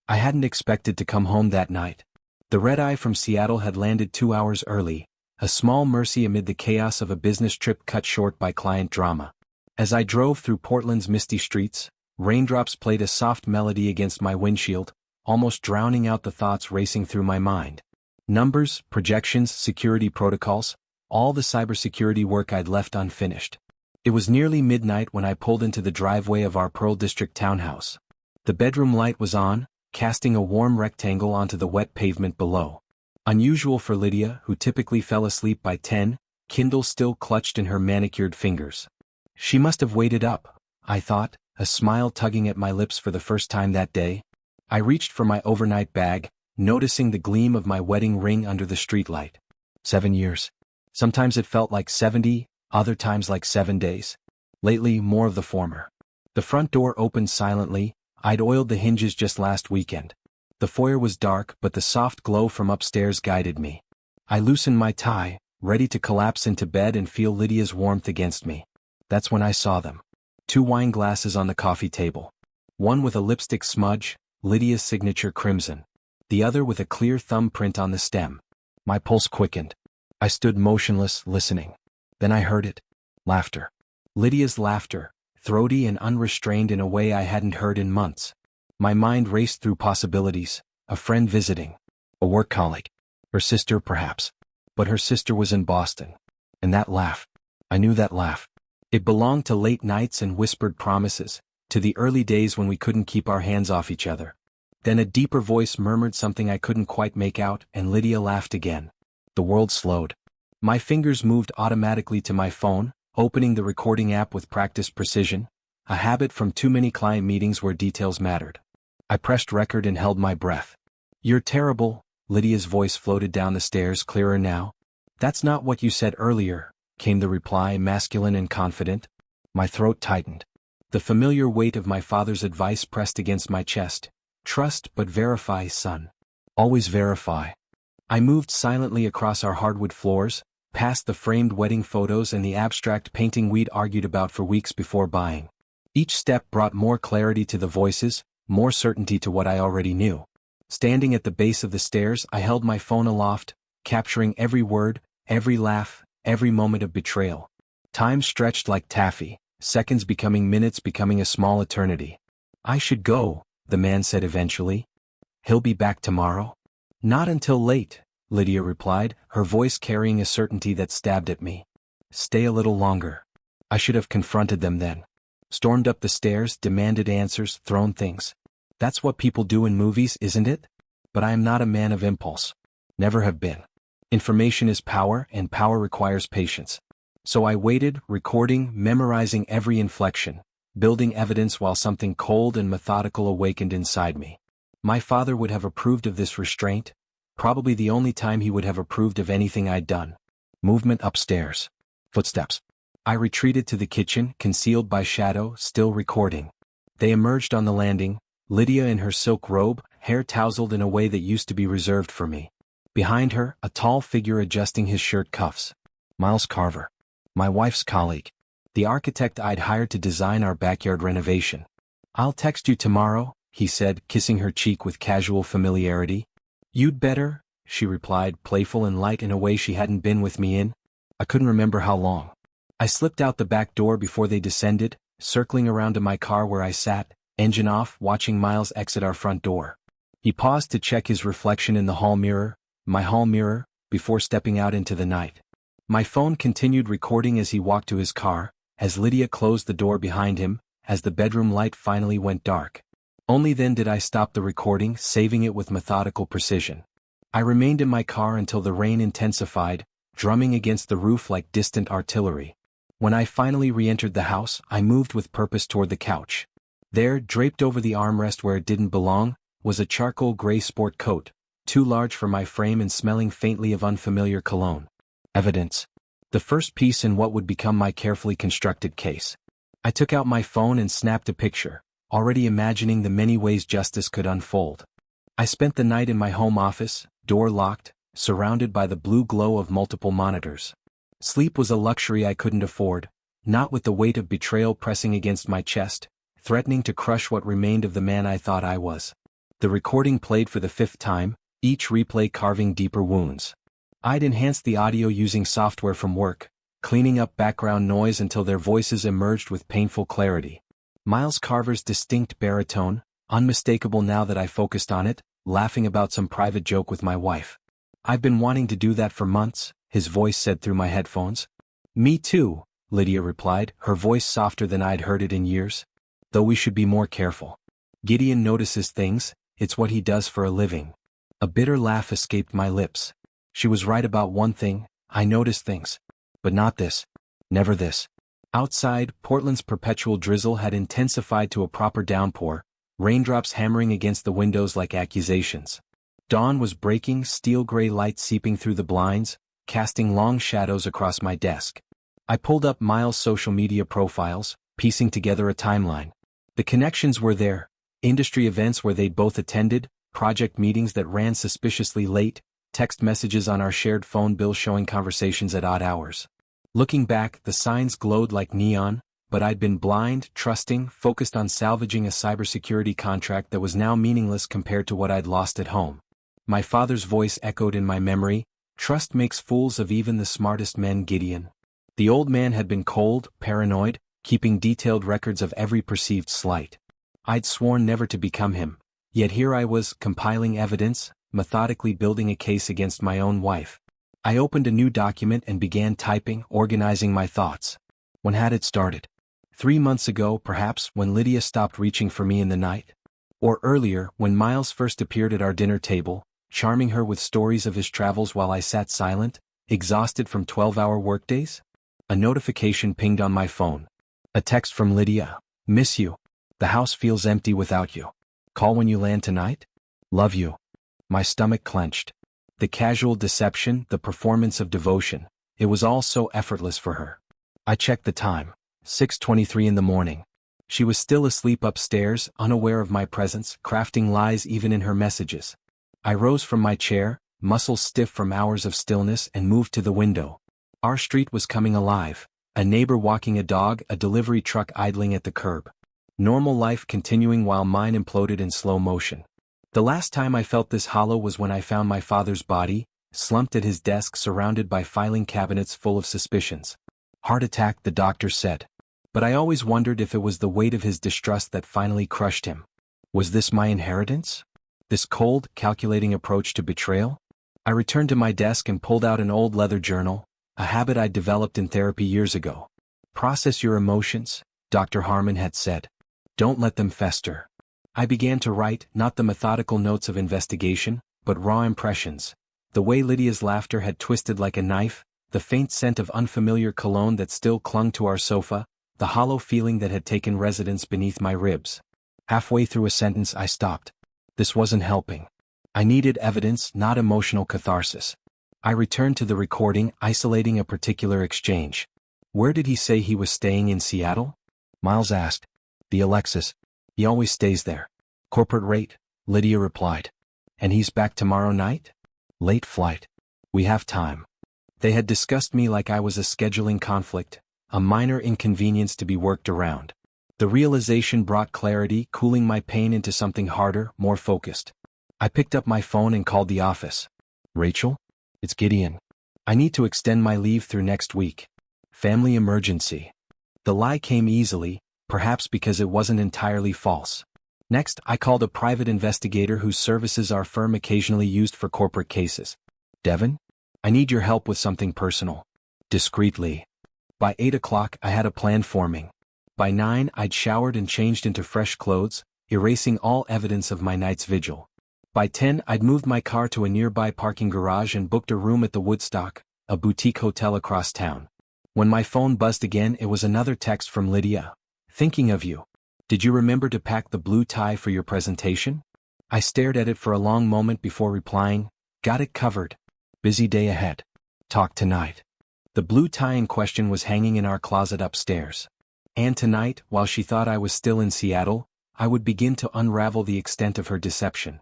I hadn't expected to come home that night. The red-eye from Seattle had landed 2 hours early, a small mercy amid the chaos of a business trip cut short by client drama. As I drove through Portland's misty streets, raindrops played a soft melody against my windshield, almost drowning out the thoughts racing through my mind. Numbers, projections, security protocols, all the cybersecurity work I'd left unfinished. It was nearly midnight when I pulled into the driveway of our Pearl District townhouse. The bedroom light was on, casting a warm rectangle onto the wet pavement below. Unusual for Lydia, who typically fell asleep by 10, Kindle still clutched in her manicured fingers. She must have waited up, I thought, a smile tugging at my lips for the first time that day. I reached for my overnight bag, noticing the gleam of my wedding ring under the streetlight. 7 years. Sometimes it felt like 70, other times like 7 days. Lately, more of the former. The front door opened silently. I'd oiled the hinges just last weekend. The foyer was dark, but the soft glow from upstairs guided me. I loosened my tie, ready to collapse into bed and feel Lydia's warmth against me. That's when I saw them. 2 wine glasses on the coffee table. One with a lipstick smudge, Lydia's signature crimson. The other with a clear thumbprint on the stem. My pulse quickened. I stood motionless, listening. Then I heard it. Laughter. Lydia's laughter, throaty and unrestrained in a way I hadn't heard in months. My mind raced through possibilities. A friend visiting. A work colleague. Her sister, perhaps. But her sister was in Boston. And that laugh. I knew that laugh. It belonged to late nights and whispered promises, to the early days when we couldn't keep our hands off each other. Then a deeper voice murmured something I couldn't quite make out, and Lydia laughed again. The world slowed. My fingers moved automatically to my phone, opening the recording app with practiced precision, a habit from too many client meetings where details mattered. I pressed record and held my breath. "You're terrible," Lydia's voice floated down the stairs, clearer now. "That's not what you said earlier," came the reply, masculine and confident. My throat tightened. The familiar weight of my father's advice pressed against my chest. "Trust but verify, son. Always verify." I moved silently across our hardwood floors, past the framed wedding photos and the abstract painting we'd argued about for weeks before buying. Each step brought more clarity to the voices, more certainty to what I already knew. Standing at the base of the stairs, I held my phone aloft, capturing every word, every laugh, every moment of betrayal. Time stretched like taffy, seconds becoming minutes, becoming a small eternity. "I should go," the man said eventually. "He'll be back tomorrow?" "Not until late," Lydia replied, her voice carrying a certainty that stabbed at me. "Stay a little longer." I should have confronted them then. Stormed up the stairs, demanded answers, thrown things. That's what people do in movies, isn't it? But I am not a man of impulse. Never have been. Information is power, and power requires patience. So I waited, recording, memorizing every inflection, building evidence while something cold and methodical awakened inside me. My father would have approved of this restraint, probably the only time he would have approved of anything I'd done. Movement upstairs. Footsteps. I retreated to the kitchen, concealed by shadow, still recording. They emerged on the landing, Lydia in her silk robe, hair tousled in a way that used to be reserved for me. Behind her, a tall figure adjusting his shirt cuffs. Miles Carver. My wife's colleague. The architect I'd hired to design our backyard renovation. "I'll text you tomorrow," he said, kissing her cheek with casual familiarity. "You'd better," she replied, playful and light in a way she hadn't been with me in. I couldn't remember how long. I slipped out the back door before they descended, circling around to my car where I sat, engine off, watching Miles exit our front door. He paused to check his reflection in the hall mirror, my hall mirror, before stepping out into the night. My phone continued recording as he walked to his car, as Lydia closed the door behind him, as the bedroom light finally went dark. Only then did I stop the recording, saving it with methodical precision. I remained in my car until the rain intensified, drumming against the roof like distant artillery. When I finally re-entered the house, I moved with purpose toward the couch. There, draped over the armrest where it didn't belong, was a charcoal gray sport coat, too large for my frame and smelling faintly of unfamiliar cologne. Evidence. The first piece in what would become my carefully constructed case. I took out my phone and snapped a picture, already imagining the many ways justice could unfold. I spent the night in my home office, door locked, surrounded by the blue glow of multiple monitors. Sleep was a luxury I couldn't afford, not with the weight of betrayal pressing against my chest, threatening to crush what remained of the man I thought I was. The recording played for the 5th time, each replay carving deeper wounds. I'd enhanced the audio using software from work, cleaning up background noise until their voices emerged with painful clarity. Miles Carver's distinct baritone, unmistakable now that I focused on it, laughing about some private joke with my wife. "I've been wanting to do that for months," his voice said through my headphones. "Me too," Lydia replied, her voice softer than I'd heard it in years. "Though we should be more careful. Gideon notices things, it's what he does for a living." A bitter laugh escaped my lips. She was right about one thing, I noticed things. But not this. Never this. Outside, Portland's perpetual drizzle had intensified to a proper downpour, raindrops hammering against the windows like accusations. Dawn was breaking, steel-gray light seeping through the blinds, casting long shadows across my desk. I pulled up Miles' social media profiles, piecing together a timeline. The connections were there: industry events where they'd both attended, project meetings that ran suspiciously late, text messages on our shared phone bill showing conversations at odd hours. Looking back, the signs glowed like neon, but I'd been blind, trusting, focused on salvaging a cybersecurity contract that was now meaningless compared to what I'd lost at home. My father's voice echoed in my memory: "Trust makes fools of even the smartest men, Gideon." The old man had been cold, paranoid, keeping detailed records of every perceived slight. I'd sworn never to become him, yet here I was, compiling evidence, methodically building a case against my own wife. I opened a new document and began typing, organizing my thoughts. When had it started? 3 months ago, perhaps, when Lydia stopped reaching for me in the night? Or earlier, when Miles first appeared at our dinner table, charming her with stories of his travels while I sat silent, exhausted from 12-hour workdays? A notification pinged on my phone. A text from Lydia: "Miss you. The house feels empty without you. Call when you land tonight? Love you." My stomach clenched. The casual deception, the performance of devotion, it was all so effortless for her. I checked the time. 6:23 in the morning. She was still asleep upstairs, unaware of my presence, crafting lies even in her messages. I rose from my chair, muscles stiff from hours of stillness, and moved to the window. Our street was coming alive. A neighbor walking a dog, a delivery truck idling at the curb. Normal life continuing while mine imploded in slow motion. The last time I felt this hollow was when I found my father's body, slumped at his desk surrounded by filing cabinets full of suspicions. Heart attack, the doctor said. But I always wondered if it was the weight of his distrust that finally crushed him. Was this my inheritance? This cold, calculating approach to betrayal? I returned to my desk and pulled out an old leather journal, a habit I'd developed in therapy years ago. "Process your emotions," Dr. Harmon had said. "Don't let them fester." I began to write, not the methodical notes of investigation, but raw impressions. The way Lydia's laughter had twisted like a knife, the faint scent of unfamiliar cologne that still clung to our sofa, the hollow feeling that had taken residence beneath my ribs. Halfway through a sentence I stopped. This wasn't helping. I needed evidence, not emotional catharsis. I returned to the recording, isolating a particular exchange. "Where did he say he was staying in Seattle?" Miles asked. "The Alexis. He always stays there." "Corporate rate," Lydia replied. "And he's back tomorrow night?" "Late flight. We have time." They had discussed me like I was a scheduling conflict, a minor inconvenience to be worked around. The realization brought clarity, cooling my pain into something harder, more focused. I picked up my phone and called the office. "Rachel? It's Gideon. I need to extend my leave through next week. Family emergency." The lie came easily, perhaps because it wasn't entirely false. Next, I called a private investigator whose services our firm occasionally used for corporate cases. "Devin? I need your help with something personal." Discreetly. By 8 o'clock, I had a plan forming. By 9, I'd showered and changed into fresh clothes, erasing all evidence of my night's vigil. By 10, I'd moved my car to a nearby parking garage and booked a room at the Woodstock, a boutique hotel across town. When my phone buzzed again, it was another text from Lydia. "Thinking of you. Did you remember to pack the blue tie for your presentation?" I stared at it for a long moment before replying, "Got it covered. Busy day ahead. Talk tonight." The blue tie in question was hanging in our closet upstairs. And tonight, while she thought I was still in Seattle, I would begin to unravel the extent of her deception.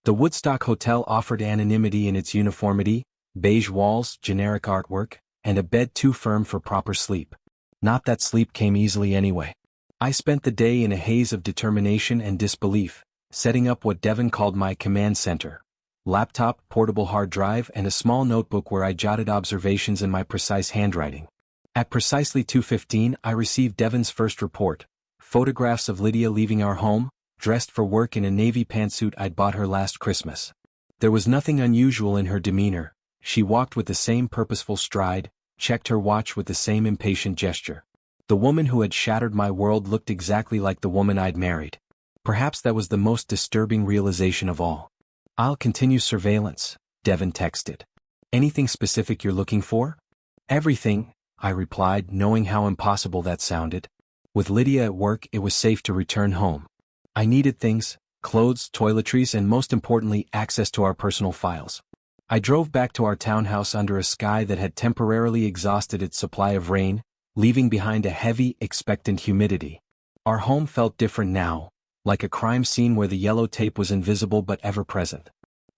The Woodstock Hotel offered anonymity in its uniformity, beige walls, generic artwork, and a bed too firm for proper sleep. Not that sleep came easily anyway. I spent the day in a haze of determination and disbelief, setting up what Devon called my command center. Laptop, portable hard drive, and a small notebook where I jotted observations in my precise handwriting. At precisely 2:15, I received Devon's first report. Photographs of Lydia leaving our home, dressed for work in a navy pantsuit I'd bought her last Christmas. There was nothing unusual in her demeanor. She walked with the same purposeful stride, checked her watch with the same impatient gesture. The woman who had shattered my world looked exactly like the woman I'd married. Perhaps that was the most disturbing realization of all. "I'll continue surveillance," Devon texted. "Anything specific you're looking for?" "Everything," I replied, knowing how impossible that sounded. With Lydia at work, it was safe to return home. I needed things: clothes, toiletries, and most importantly, access to our personal files. I drove back to our townhouse under a sky that had temporarily exhausted its supply of rain, leaving behind a heavy, expectant humidity. Our home felt different now, like a crime scene where the yellow tape was invisible but ever-present.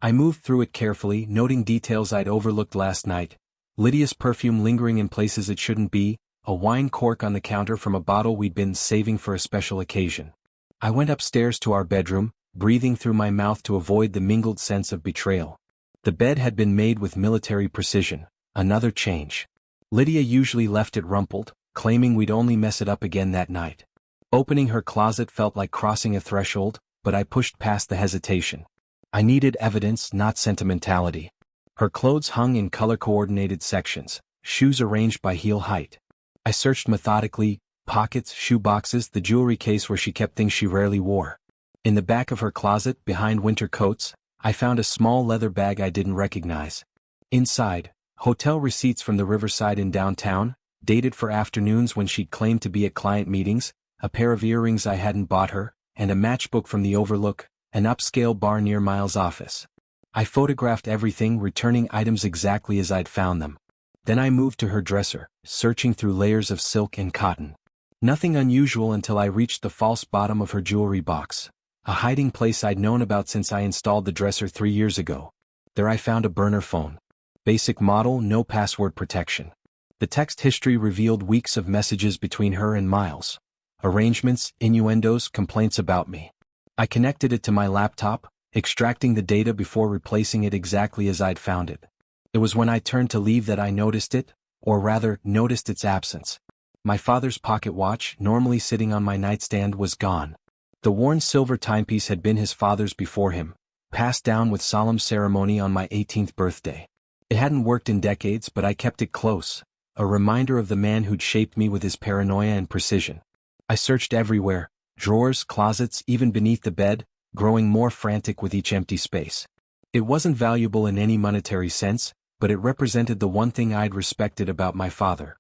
I moved through it carefully, noting details I'd overlooked last night: Lydia's perfume lingering in places it shouldn't be, a wine cork on the counter from a bottle we'd been saving for a special occasion. I went upstairs to our bedroom, breathing through my mouth to avoid the mingled sense of betrayal. The bed had been made with military precision. Another change. Lydia usually left it rumpled, claiming we'd only mess it up again that night. Opening her closet felt like crossing a threshold, but I pushed past the hesitation. I needed evidence, not sentimentality. Her clothes hung in color-coordinated sections, shoes arranged by heel height. I searched methodically: pockets, shoe boxes, the jewelry case where she kept things she rarely wore. In the back of her closet, behind winter coats, I found a small leather bag I didn't recognize. Inside, hotel receipts from the Riverside in downtown, dated for afternoons when she'd claimed to be at client meetings, a pair of earrings I hadn't bought her, and a matchbook from the Overlook, an upscale bar near Miles' office. I photographed everything, returning items exactly as I'd found them. Then I moved to her dresser, searching through layers of silk and cotton. Nothing unusual until I reached the false bottom of her jewelry box, a hiding place I'd known about since I installed the dresser 3 years ago. There I found a burner phone. Basic model, no password protection. The text history revealed weeks of messages between her and Miles. Arrangements, innuendos, complaints about me. I connected it to my laptop, extracting the data before replacing it exactly as I'd found it. It was when I turned to leave that I noticed it, or rather, noticed its absence. My father's pocket watch, normally sitting on my nightstand, was gone. The worn silver timepiece had been his father's before him, passed down with solemn ceremony on my 18th birthday. It hadn't worked in decades, but I kept it close, a reminder of the man who'd shaped me with his paranoia and precision. I searched everywhere: drawers, closets, even beneath the bed, growing more frantic with each empty space. It wasn't valuable in any monetary sense, but it represented the one thing I'd respected about my father: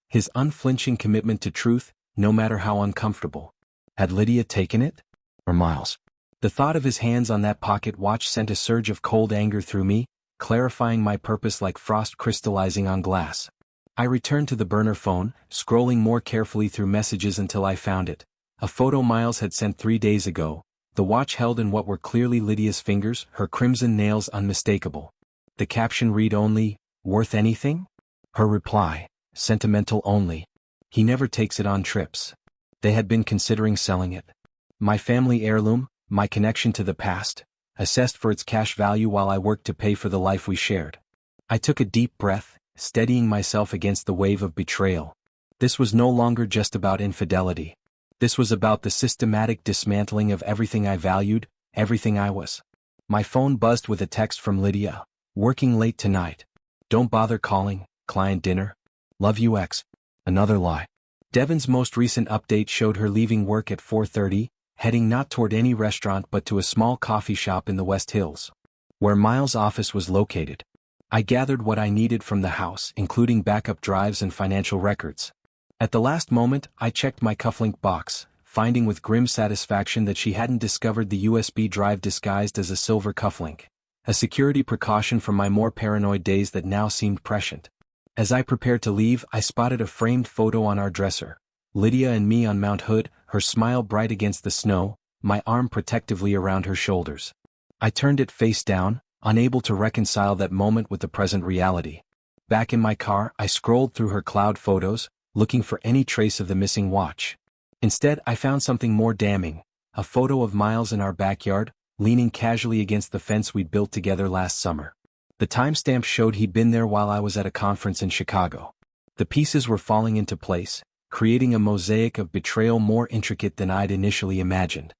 his unflinching commitment to truth, no matter how uncomfortable. Had Lydia taken it? Or Miles? The thought of his hands on that pocket watch sent a surge of cold anger through me, clarifying my purpose like frost crystallizing on glass. I returned to the burner phone, scrolling more carefully through messages until I found it. A photo Miles had sent 3 days ago, the watch held in what were clearly Lydia's fingers, her crimson nails unmistakable. The caption read only, "Worth anything?" Her reply, "Sentimental only. He never takes it on trips." They had been considering selling it. My family heirloom, my connection to the past, assessed for its cash value while I worked to pay for the life we shared. I took a deep breath, steadying myself against the wave of betrayal. This was no longer just about infidelity. This was about the systematic dismantling of everything I valued, everything I was. My phone buzzed with a text from Lydia. "Working late tonight. Don't bother calling, client dinner. Love you X." Another lie. Devon's most recent update showed her leaving work at 4:30, heading not toward any restaurant but to a small coffee shop in the West Hills, where Miles' office was located. I gathered what I needed from the house, including backup drives and financial records. At the last moment, I checked my cufflink box, finding with grim satisfaction that she hadn't discovered the USB drive disguised as a silver cufflink, a security precaution from my more paranoid days that now seemed prescient. As I prepared to leave, I spotted a framed photo on our dresser. Lydia and me on Mount Hood, her smile bright against the snow, my arm protectively around her shoulders. I turned it face down, unable to reconcile that moment with the present reality. Back in my car, I scrolled through her cloud photos, looking for any trace of the missing watch. Instead, I found something more damning: a photo of Miles in our backyard, leaning casually against the fence we'd built together last summer. The timestamp showed he'd been there while I was at a conference in Chicago. The pieces were falling into place, creating a mosaic of betrayal more intricate than I'd initially imagined.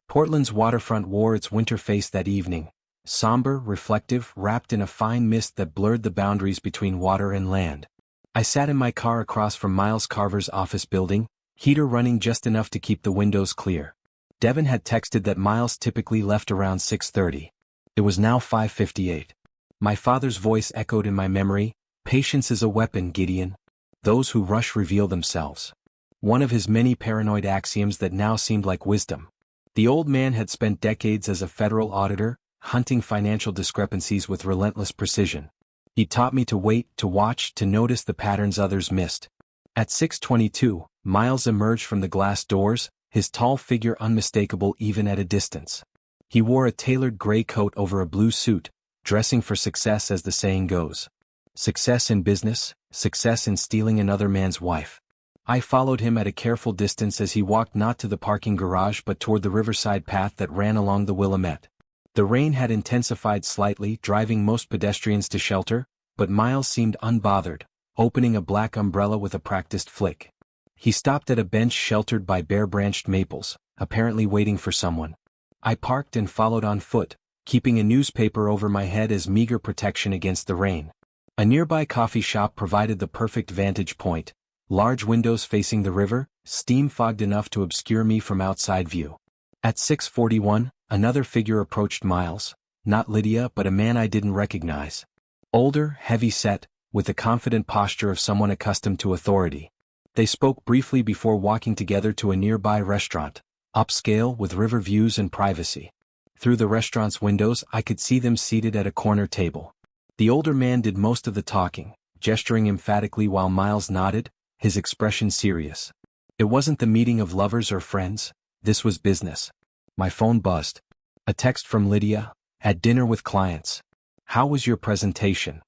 Portland's waterfront wore its winter face that evening, somber, reflective, wrapped in a fine mist that blurred the boundaries between water and land. I sat in my car across from Miles Carver's office building, heater running just enough to keep the windows clear. Devin had texted that Miles typically left around 6:30. It was now 5:58. My father's voice echoed in my memory, "Patience is a weapon, Gideon. Those who rush reveal themselves." One of his many paranoid axioms that now seemed like wisdom. The old man had spent decades as a federal auditor, hunting financial discrepancies with relentless precision. He taught me to wait, to watch, to notice the patterns others missed. At 6:22, Miles emerged from the glass doors, his tall figure unmistakable even at a distance. He wore a tailored gray coat over a blue suit, dressing for success as the saying goes. Success in business, success in stealing another man's wife. I followed him at a careful distance as he walked not to the parking garage but toward the riverside path that ran along the Willamette. The rain had intensified slightly, driving most pedestrians to shelter, but Miles seemed unbothered, opening a black umbrella with a practiced flick. He stopped at a bench sheltered by bare-branched maples, apparently waiting for someone. I parked and followed on foot, keeping a newspaper over my head as meager protection against the rain. A nearby coffee shop provided the perfect vantage point, large windows facing the river, steam fogged enough to obscure me from outside view. At 6:41, another figure approached Miles, not Lydia but a man I didn't recognize. Older, heavy-set, with the confident posture of someone accustomed to authority. They spoke briefly before walking together to a nearby restaurant, upscale with river views and privacy. Through the restaurant's windows I could see them seated at a corner table. The older man did most of the talking, gesturing emphatically while Miles nodded, his expression serious. It wasn't the meeting of lovers or friends, this was business. My phone buzzed. A text from Lydia, "At dinner with clients. How was your presentation?"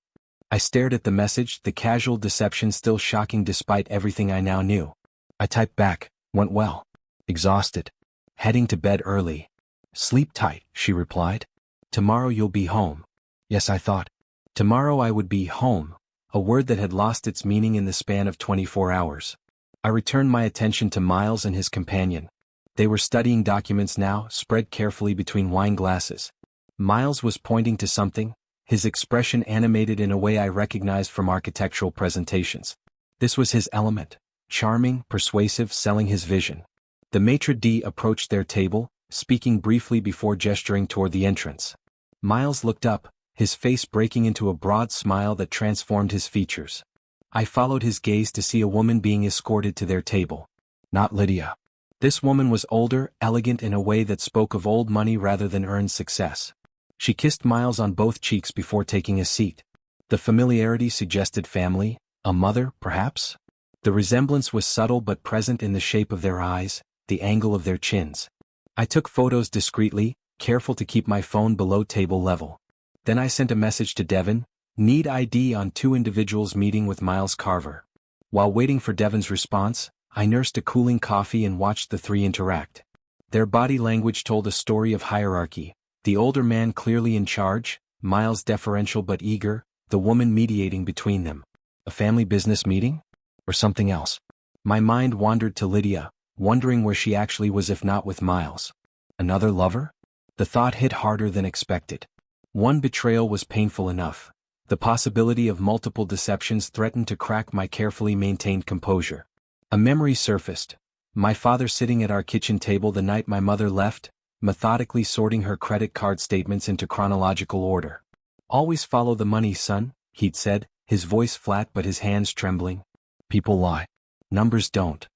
I stared at the message, the casual deception still shocking despite everything I now knew. I typed back, "Went well. Exhausted. Heading to bed early." "Sleep tight," she replied. "Tomorrow you'll be home." Yes, I thought. Tomorrow I would be home, a word that had lost its meaning in the span of 24 hours. I returned my attention to Miles and his companion. They were studying documents now, spread carefully between wine glasses. Miles was pointing to something, his expression animated in a way I recognized from architectural presentations. This was his element, charming, persuasive, selling his vision. The maitre d' approached their table, speaking briefly before gesturing toward the entrance. Miles looked up, his face breaking into a broad smile that transformed his features. I followed his gaze to see a woman being escorted to their table. Not Lydia. This woman was older, elegant in a way that spoke of old money rather than earned success. She kissed Miles on both cheeks before taking a seat. The familiarity suggested family, a mother, perhaps? The resemblance was subtle but present in the shape of their eyes, the angle of their chins. I took photos discreetly, careful to keep my phone below table level. Then I sent a message to Devin, "Need ID on two individuals meeting with Miles Carver." While waiting for Devin's response, I nursed a cooling coffee and watched the three interact. Their body language told a story of hierarchy, the older man clearly in charge, Miles deferential but eager, the woman mediating between them. A family business meeting? Or something else? My mind wandered to Lydia, wondering where she actually was if not with Miles. Another lover? The thought hit harder than expected. One betrayal was painful enough. The possibility of multiple deceptions threatened to crack my carefully maintained composure. A memory surfaced. My father sitting at our kitchen table the night my mother left, methodically sorting her credit card statements into chronological order. "Always follow the money, son," he'd said, his voice flat but his hands trembling. "People lie. Numbers don't."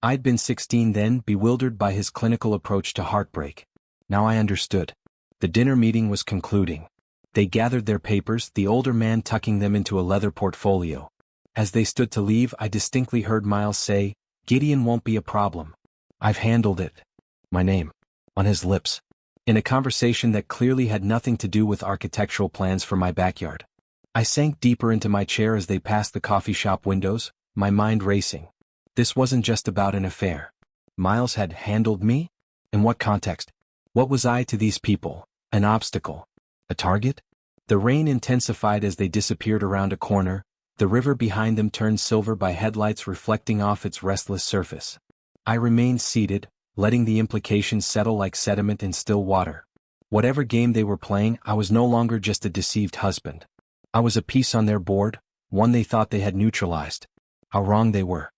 I'd been 16 then, bewildered by his clinical approach to heartbreak. Now I understood. The dinner meeting was concluding. They gathered their papers, the older man tucking them into a leather portfolio. As they stood to leave, I distinctly heard Miles say, "Gideon won't be a problem. I've handled it." My name. On his lips. In a conversation that clearly had nothing to do with architectural plans for my backyard. I sank deeper into my chair as they passed the coffee shop windows, my mind racing. This wasn't just about an affair. Miles had handled me? In what context? What was I to these people? An obstacle? A target? The rain intensified as they disappeared around a corner. The river behind them turned silver by headlights reflecting off its restless surface. I remained seated, letting the implications settle like sediment in still water. Whatever game they were playing, I was no longer just a deceived husband. I was a piece on their board, one they thought they had neutralized. How wrong they were.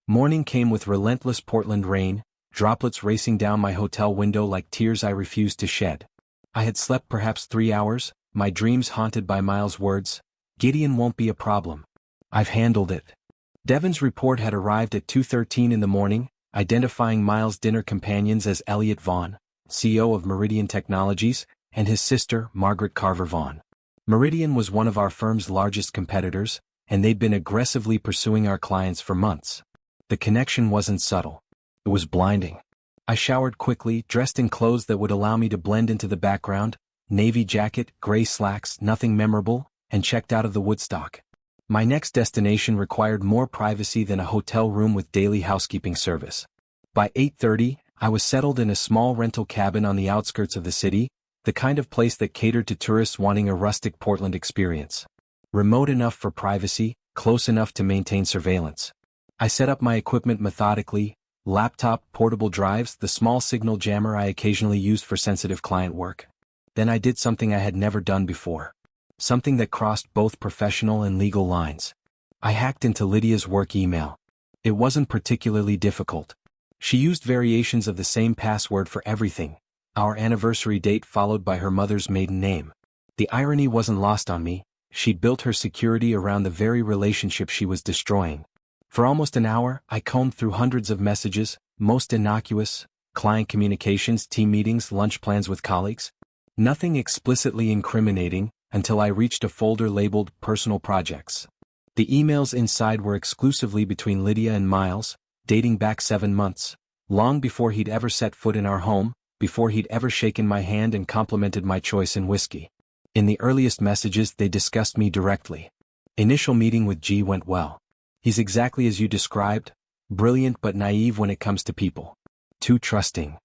Morning came with relentless Portland rain, droplets racing down my hotel window like tears I refused to shed. I had slept perhaps 3 hours, my dreams haunted by Miles' words, "Gideon won't be a problem. I've handled it." Devon's report had arrived at 2:13 in the morning, identifying Miles' dinner companions as Elliot Vaughn, CEO of Meridian Technologies, and his sister, Margaret Carver Vaughn. Meridian was one of our firm's largest competitors, and they'd been aggressively pursuing our clients for months. The connection wasn't subtle. It was blinding. I showered quickly, dressed in clothes that would allow me to blend into the background, navy jacket, gray slacks, nothing memorable, and checked out of the Woodstock. My next destination required more privacy than a hotel room with daily housekeeping service. By 8:30, I was settled in a small rental cabin on the outskirts of the city, the kind of place that catered to tourists wanting a rustic Portland experience. Remote enough for privacy, close enough to maintain surveillance. I set up my equipment methodically: laptop, portable drives, the small signal jammer I occasionally used for sensitive client work. Then I did something I had never done before. Something that crossed both professional and legal lines. I hacked into Lydia's work email. It wasn't particularly difficult. She used variations of the same password for everything, our anniversary date followed by her mother's maiden name. The irony wasn't lost on me. She'd built her security around the very relationship she was destroying. For almost an hour, I combed through hundreds of messages, most innocuous: client communications, team meetings, lunch plans with colleagues. Nothing explicitly incriminating, until I reached a folder labeled Personal Projects. The emails inside were exclusively between Lydia and Miles, dating back 7 months, long before he'd ever set foot in our home, before he'd ever shaken my hand and complimented my choice in whiskey. In the earliest messages they discussed me directly. Initial meeting with G went well. He's exactly as you described, brilliant but naive when it comes to people. Too trusting.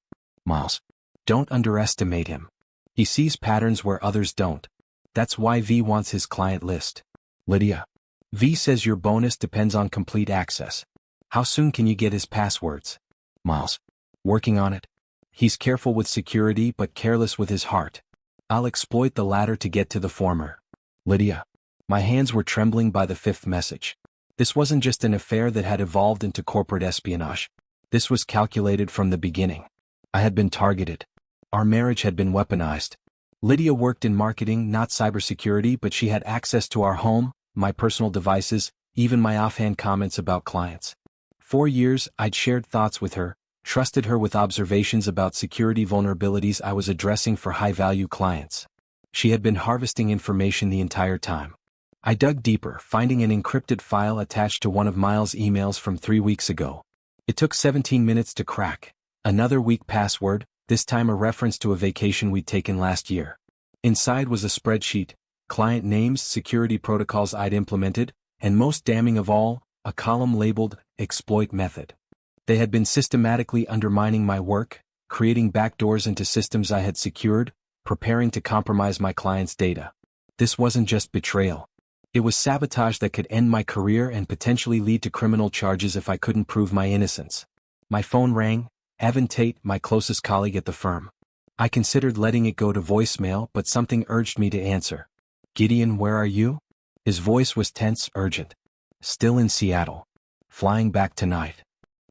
Miles. Don't underestimate him. He sees patterns where others don't. That's why V wants his client list. Lydia. V says your bonus depends on complete access. How soon can you get his passwords? Miles. Working on it. He's careful with security but careless with his heart. I'll exploit the latter to get to the former. Lydia. My hands were trembling by the 5th message. This wasn't just an affair that had evolved into corporate espionage. This was calculated from the beginning. I had been targeted. Our marriage had been weaponized. Lydia worked in marketing, not cybersecurity, but she had access to our home, my personal devices, even my offhand comments about clients. 4 years, I'd shared thoughts with her, trusted her with observations about security vulnerabilities I was addressing for high-value clients. She had been harvesting information the entire time. I dug deeper, finding an encrypted file attached to one of Miles' emails from 3 weeks ago. It took 17 minutes to crack. Another weak password, this time a reference to a vacation we'd taken last year. Inside was a spreadsheet, client names, security protocols I'd implemented, and most damning of all, a column labeled Exploit Method. They had been systematically undermining my work, creating backdoors into systems I had secured, preparing to compromise my clients' data. This wasn't just betrayal. It was sabotage that could end my career and potentially lead to criminal charges if I couldn't prove my innocence. My phone rang. Evan Tate, my closest colleague at the firm. I considered letting it go to voicemail, but something urged me to answer. Gideon, where are you? His voice was tense, urgent. Still in Seattle. Flying back tonight.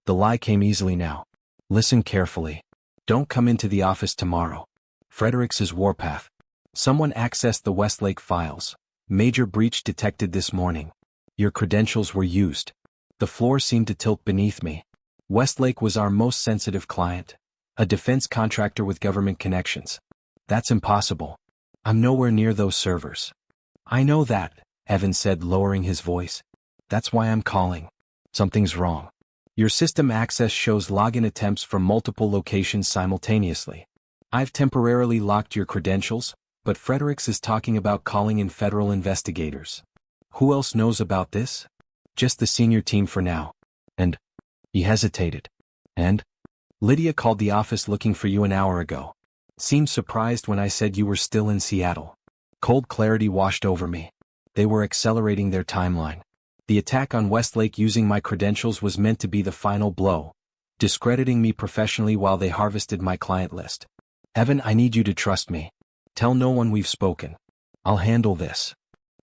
The lie came easily now. Listen carefully. Don't come into the office tomorrow. Fredericks's Warpath. Someone accessed the Westlake files. Major breach detected this morning. Your credentials were used. The floor seemed to tilt beneath me. Westlake was our most sensitive client, a defense contractor with government connections. That's impossible. I'm nowhere near those servers. I know that, Evan said, lowering his voice. That's why I'm calling. Something's wrong. Your system access shows login attempts from multiple locations simultaneously. I've temporarily locked your credentials, but Fredericks is talking about calling in federal investigators. Who else knows about this? Just the senior team for now. And he hesitated. And? Lydia called the office looking for you an hour ago. Seemed surprised when I said you were still in Seattle. Cold clarity washed over me. They were accelerating their timeline. The attack on Westlake using my credentials was meant to be the final blow, discrediting me professionally while they harvested my client list. Evan, I need you to trust me. Tell no one we've spoken. I'll handle this.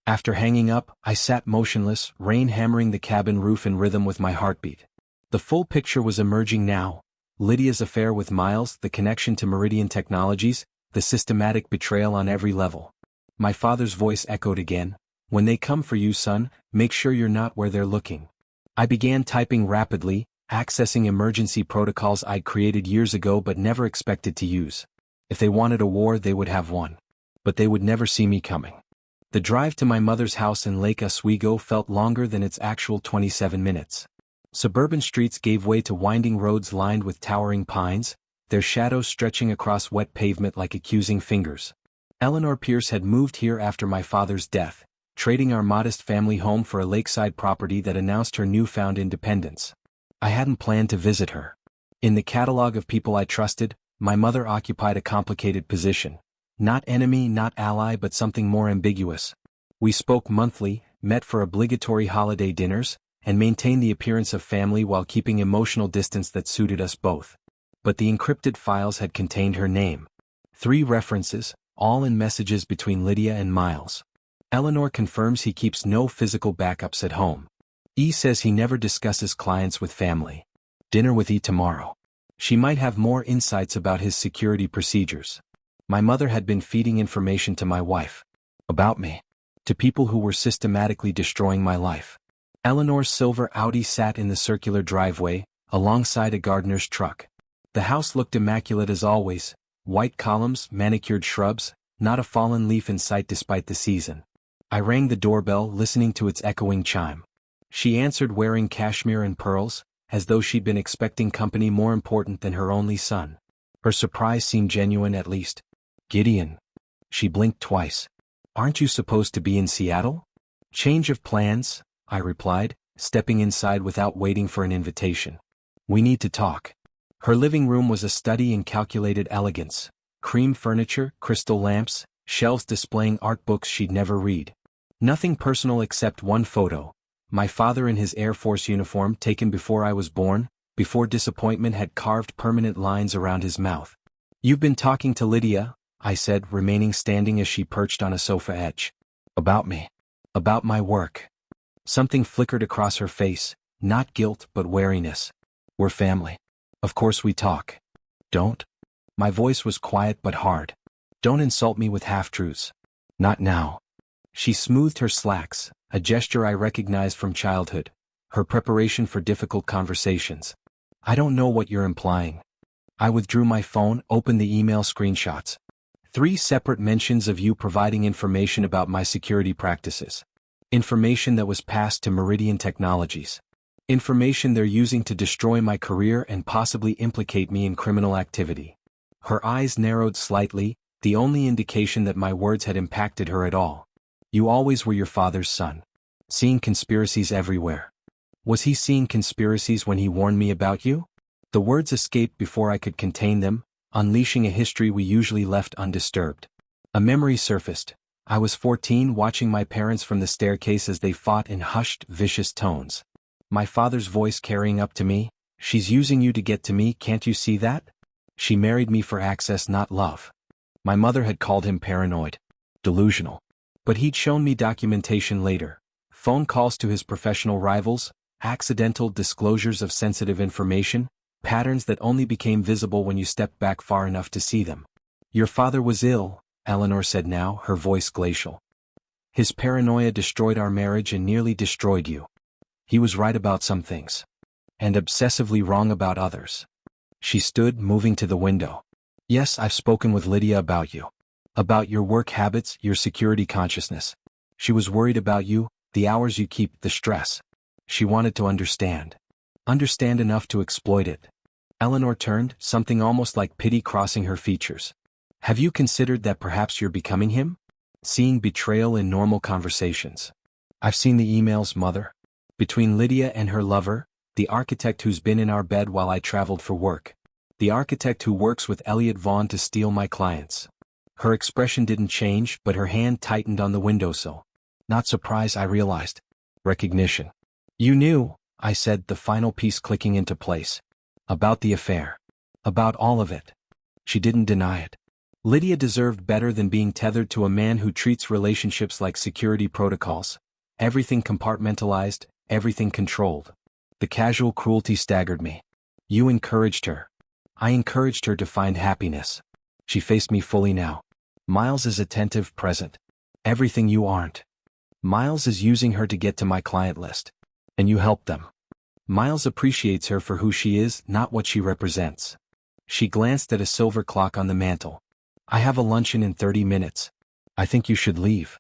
After hanging up, I sat motionless, rain hammering the cabin roof in rhythm with my heartbeat. The full picture was emerging now. Lydia's affair with Miles, the connection to Meridian Technologies, the systematic betrayal on every level. My father's voice echoed again. When they come for you, son, make sure you're not where they're looking. I began typing rapidly, accessing emergency protocols I'd created years ago but never expected to use. If they wanted a war, they would have one. But they would never see me coming. The drive to my mother's house in Lake Oswego felt longer than its actual 27 minutes. Suburban streets gave way to winding roads lined with towering pines, their shadows stretching across wet pavement like accusing fingers. Eleanor Pierce had moved here after my father's death, trading our modest family home for a lakeside property that announced her newfound independence. I hadn't planned to visit her. In the catalog of people I trusted, my mother occupied a complicated position. Not enemy, not ally, but something more ambiguous. We spoke monthly, met for obligatory holiday dinners, and maintained the appearance of family while keeping emotional distance that suited us both. But the encrypted files had contained her name. 3 references, all in messages between Lydia and Miles. Eleanor confirms he keeps no physical backups at home. E says he never discusses clients with family. Dinner with E tomorrow. She might have more insights about his security procedures. My mother had been feeding information to my wife. About me. To people who were systematically destroying my life. Eleanor's silver Audi sat in the circular driveway, alongside a gardener's truck. The house looked immaculate as always, white columns, manicured shrubs, not a fallen leaf in sight despite the season. I rang the doorbell, listening to its echoing chime. She answered wearing cashmere and pearls, as though she'd been expecting company more important than her only son. Her surprise seemed genuine at least. Gideon. She blinked twice. Aren't you supposed to be in Seattle? Change of plans, I replied, stepping inside without waiting for an invitation. We need to talk. Her living room was a study in calculated elegance. Cream furniture, crystal lamps, shelves displaying art books she'd never read. Nothing personal except one photo. My father in his Air Force uniform taken before I was born, before disappointment had carved permanent lines around his mouth. You've been talking to Lydia, I said, remaining standing as she perched on a sofa edge. About me. About my work. Something flickered across her face, not guilt but wariness. We're family. Of course we talk. Don't. My voice was quiet but hard. Don't insult me with half-truths. Not now. She smoothed her slacks, a gesture I recognized from childhood, her preparation for difficult conversations. I don't know what you're implying. I withdrew my phone, opened the email screenshots. 3 separate mentions of you providing information about my security practices. Information that was passed to Meridian Technologies. Information they're using to destroy my career and possibly implicate me in criminal activity. Her eyes narrowed slightly, the only indication that my words had impacted her at all. You always were your father's son. Seeing conspiracies everywhere. Was he seeing conspiracies when he warned me about you? The words escaped before I could contain them, unleashing a history we usually left undisturbed. A memory surfaced. I was 14 watching my parents from the staircase as they fought in hushed, vicious tones. My father's voice carrying up to me, "She's using you to get to me, can't you see that? She married me for access, not love." My mother had called him paranoid. Delusional. But he'd shown me documentation later. Phone calls to his professional rivals, accidental disclosures of sensitive information, patterns that only became visible when you stepped back far enough to see them. Your father was ill, Eleanor said now, her voice glacial. His paranoia destroyed our marriage and nearly destroyed you. He was right about some things. And obsessively wrong about others. She stood, moving to the window. Yes, I've spoken with Lydia about you. About your work habits, your security consciousness. She was worried about you, the hours you keep, the stress. She wanted to understand. Understand enough to exploit it. Eleanor turned, something almost like pity crossing her features. Have you considered that perhaps you're becoming him? Seeing betrayal in normal conversations. I've seen the emails, Mother. Between Lydia and her lover, the architect who's been in our bed while I traveled for work. The architect who works with Elliot Vaughn to steal my clients. Her expression didn't change, but her hand tightened on the windowsill. Not surprise, I realized. Recognition. You knew, I said, the final piece clicking into place. About the affair. About all of it. She didn't deny it. Lydia deserved better than being tethered to a man who treats relationships like security protocols. Everything compartmentalized, everything controlled. The casual cruelty staggered me. You encouraged her. I encouraged her to find happiness. She faced me fully now. Miles is attentive, present. Everything you aren't. Miles is using her to get to my client list. And you help them. Miles appreciates her for who she is, not what she represents. She glanced at a silver clock on the mantel. I have a luncheon in 30 minutes. I think you should leave.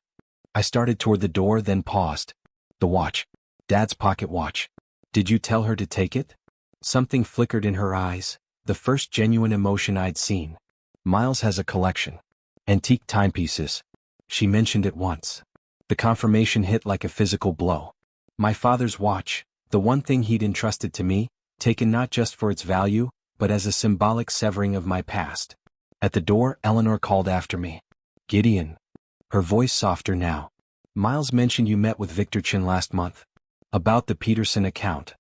I started toward the door, then paused. The watch. Dad's pocket watch. Did you tell her to take it? Something flickered in her eyes, the first genuine emotion I'd seen. Miles has a collection. Antique timepieces. She mentioned it once. The confirmation hit like a physical blow. My father's watch, the one thing he'd entrusted to me, taken not just for its value, but as a symbolic severing of my past. At the door, Eleanor called after me. Gideon. Her voice softer now. Miles mentioned you met with Victor Chin last month. About the Peterson account.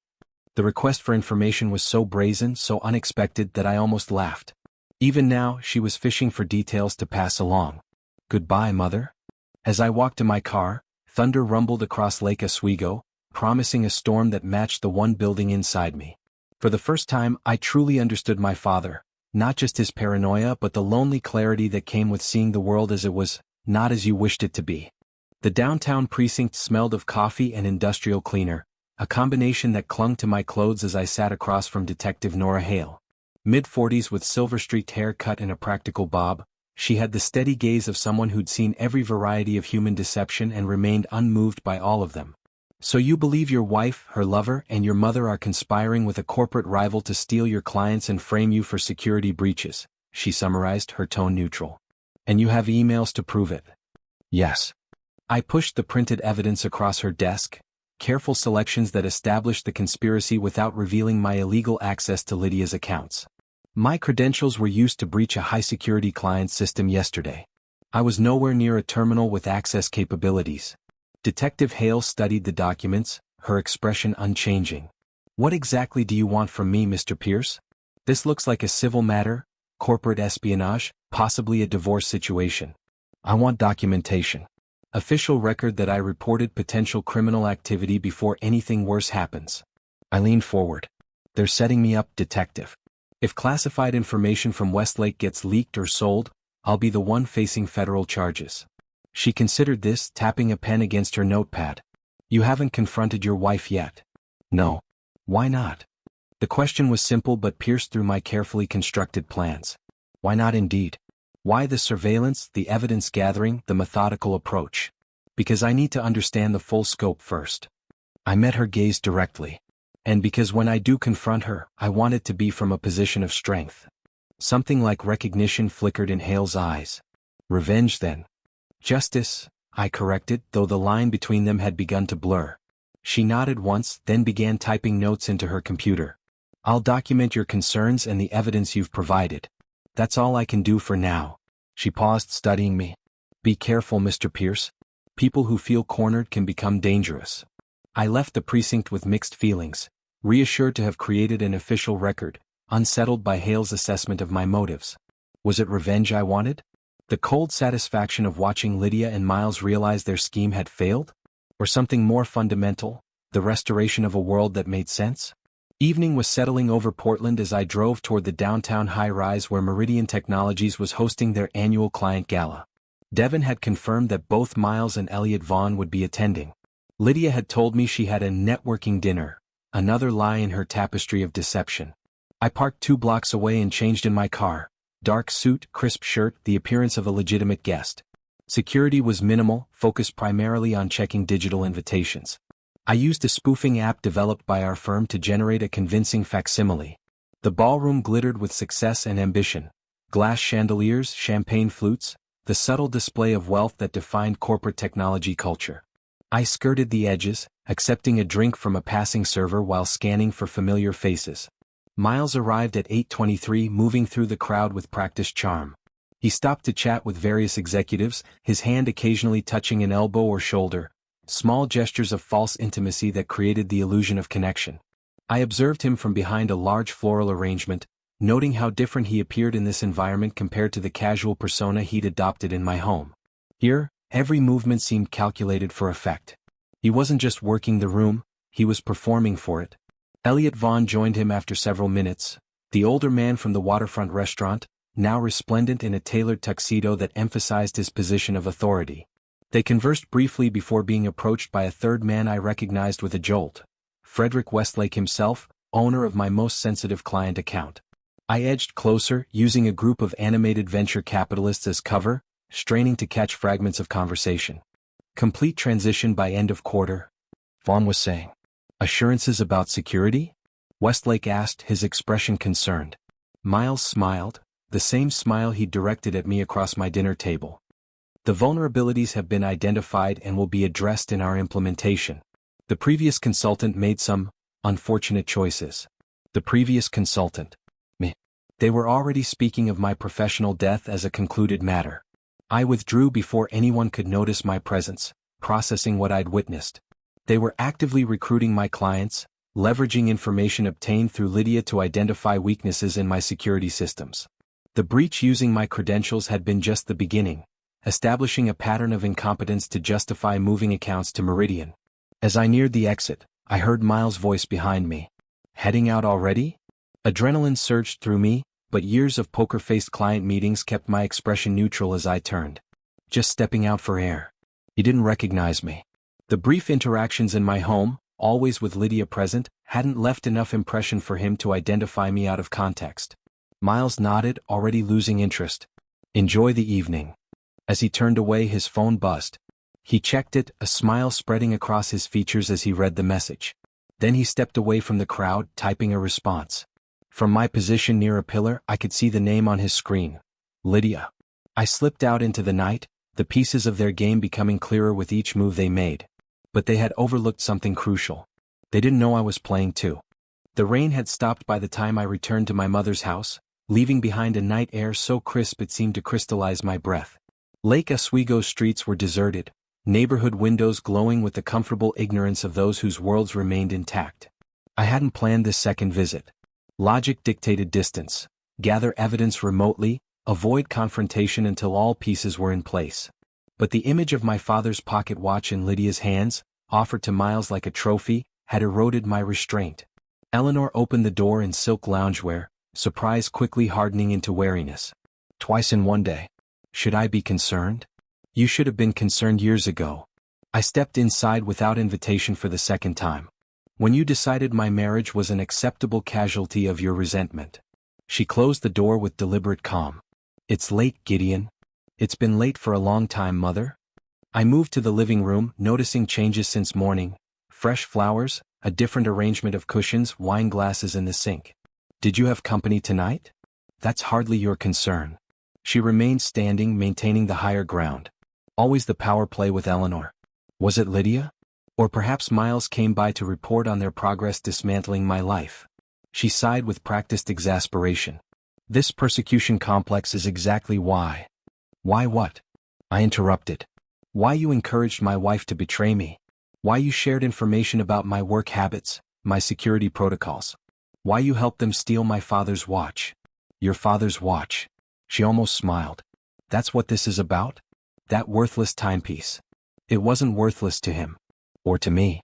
The request for information was so brazen, so unexpected that I almost laughed. Even now, she was fishing for details to pass along. Goodbye, Mother. As I walked to my car, thunder rumbled across Lake Oswego, promising a storm that matched the one building inside me. For the first time, I truly understood my father, not just his paranoia but the lonely clarity that came with seeing the world as it was, not as you wished it to be. The downtown precinct smelled of coffee and industrial cleaner, a combination that clung to my clothes as I sat across from Detective Nora Hale. Mid-40s with silver-streaked hair cut in a practical bob, she had the steady gaze of someone who'd seen every variety of human deception and remained unmoved by all of them. So you believe your wife, her lover, and your mother are conspiring with a corporate rival to steal your clients and frame you for security breaches, she summarized, her tone neutral. And you have emails to prove it. Yes. I pushed the printed evidence across her desk, careful selections that established the conspiracy without revealing my illegal access to Lydia's accounts. My credentials were used to breach a high-security client system yesterday. I was nowhere near a terminal with access capabilities. Detective Hale studied the documents, her expression unchanging. What exactly do you want from me, Mr. Pierce? This looks like a civil matter, corporate espionage, possibly a divorce situation. I want documentation. Official record that I reported potential criminal activity before anything worse happens. I leaned forward. They're setting me up, Detective. If classified information from Westlake gets leaked or sold, I'll be the one facing federal charges. She considered this, tapping a pen against her notepad. You haven't confronted your wife yet. No. Why not? The question was simple but pierced through my carefully constructed plans. Why not indeed? Why the surveillance, the evidence gathering, the methodical approach? Because I need to understand the full scope first. I met her gaze directly. And because when I do confront her, I want it to be from a position of strength. Something like recognition flickered in Hale's eyes. Revenge then. Justice, I corrected, though the line between them had begun to blur. She nodded once, then began typing notes into her computer. I'll document your concerns and the evidence you've provided. That's all I can do for now. She paused, studying me. Be careful, Mr. Pierce. People who feel cornered can become dangerous. I left the precinct with mixed feelings, reassured to have created an official record, unsettled by Hale's assessment of my motives. Was it revenge I wanted? The cold satisfaction of watching Lydia and Miles realize their scheme had failed? Or something more fundamental, the restoration of a world that made sense? Evening was settling over Portland as I drove toward the downtown high-rise where Meridian Technologies was hosting their annual client gala. Devin had confirmed that both Miles and Elliot Vaughn would be attending. Lydia had told me she had a networking dinner, another lie in her tapestry of deception. I parked 2 blocks away and changed in my car. Dark suit, crisp shirt, the appearance of a legitimate guest. Security was minimal, focused primarily on checking digital invitations. I used a spoofing app developed by our firm to generate a convincing facsimile. The ballroom glittered with success and ambition. Glass chandeliers, champagne flutes, the subtle display of wealth that defined corporate technology culture. I skirted the edges, accepting a drink from a passing server while scanning for familiar faces. Miles arrived at 8:23, moving through the crowd with practiced charm. He stopped to chat with various executives, his hand occasionally touching an elbow or shoulder, small gestures of false intimacy that created the illusion of connection. I observed him from behind a large floral arrangement, noting how different he appeared in this environment compared to the casual persona he'd adopted in my home. Here, every movement seemed calculated for effect. He wasn't just working the room, he was performing for it. Elliot Vaughn joined him after several minutes, the older man from the waterfront restaurant, now resplendent in a tailored tuxedo that emphasized his position of authority. They conversed briefly before being approached by a third man I recognized with a jolt. Frederick Westlake himself, owner of my most sensitive client account. I edged closer, using a group of animated venture capitalists as cover, straining to catch fragments of conversation. Complete transition by end of quarter, Vaughn was saying. Assurances about security? Westlake asked, his expression concerned. Miles smiled, the same smile he'd directed at me across my dinner table. The vulnerabilities have been identified and will be addressed in our implementation. The previous consultant made some unfortunate choices. The previous consultant. Me. They were already speaking of my professional death as a concluded matter. I withdrew before anyone could notice my presence, processing what I'd witnessed. They were actively recruiting my clients, leveraging information obtained through Lydia to identify weaknesses in my security systems. The breach using my credentials had been just the beginning, establishing a pattern of incompetence to justify moving accounts to Meridian. As I neared the exit, I heard Miles' voice behind me. Heading out already? Adrenaline surged through me, but years of poker-faced client meetings kept my expression neutral as I turned. Just stepping out for air. He didn't recognize me. The brief interactions in my home, always with Lydia present, hadn't left enough impression for him to identify me out of context. Miles nodded, already losing interest. Enjoy the evening. As he turned away, his phone buzzed. He checked it, a smile spreading across his features as he read the message. Then he stepped away from the crowd, typing a response. From my position near a pillar, I could see the name on his screen. Lydia. I slipped out into the night, the pieces of their game becoming clearer with each move they made. But they had overlooked something crucial. They didn't know I was playing too. The rain had stopped by the time I returned to my mother's house, leaving behind a night air so crisp it seemed to crystallize my breath. Lake Oswego's streets were deserted, neighborhood windows glowing with the comfortable ignorance of those whose worlds remained intact. I hadn't planned this second visit. Logic dictated distance, gather evidence remotely, avoid confrontation until all pieces were in place. But the image of my father's pocket watch in Lydia's hands, offered to Miles like a trophy, had eroded my restraint. Eleanor opened the door in silk loungewear, surprise quickly hardening into wariness. Twice in one day. Should I be concerned? You should have been concerned years ago. I stepped inside without invitation for the second time. When you decided my marriage was an acceptable casualty of your resentment. She closed the door with deliberate calm. It's late, Gideon. It's been late for a long time, Mother. I moved to the living room, noticing changes since morning. Fresh flowers, a different arrangement of cushions, wine glasses in the sink. Did you have company tonight? That's hardly your concern. She remained standing, maintaining the higher ground. Always the power play with Eleanor. Was it Lydia? Or perhaps Miles came by to report on their progress dismantling my life. She sighed with practiced exasperation. This persecution complex is exactly why. Why what? I interrupted. Why you encouraged my wife to betray me. Why you shared information about my work habits, my security protocols. Why you helped them steal my father's watch. Your father's watch. She almost smiled. That's what this is about? That worthless timepiece. It wasn't worthless to him. Or to me.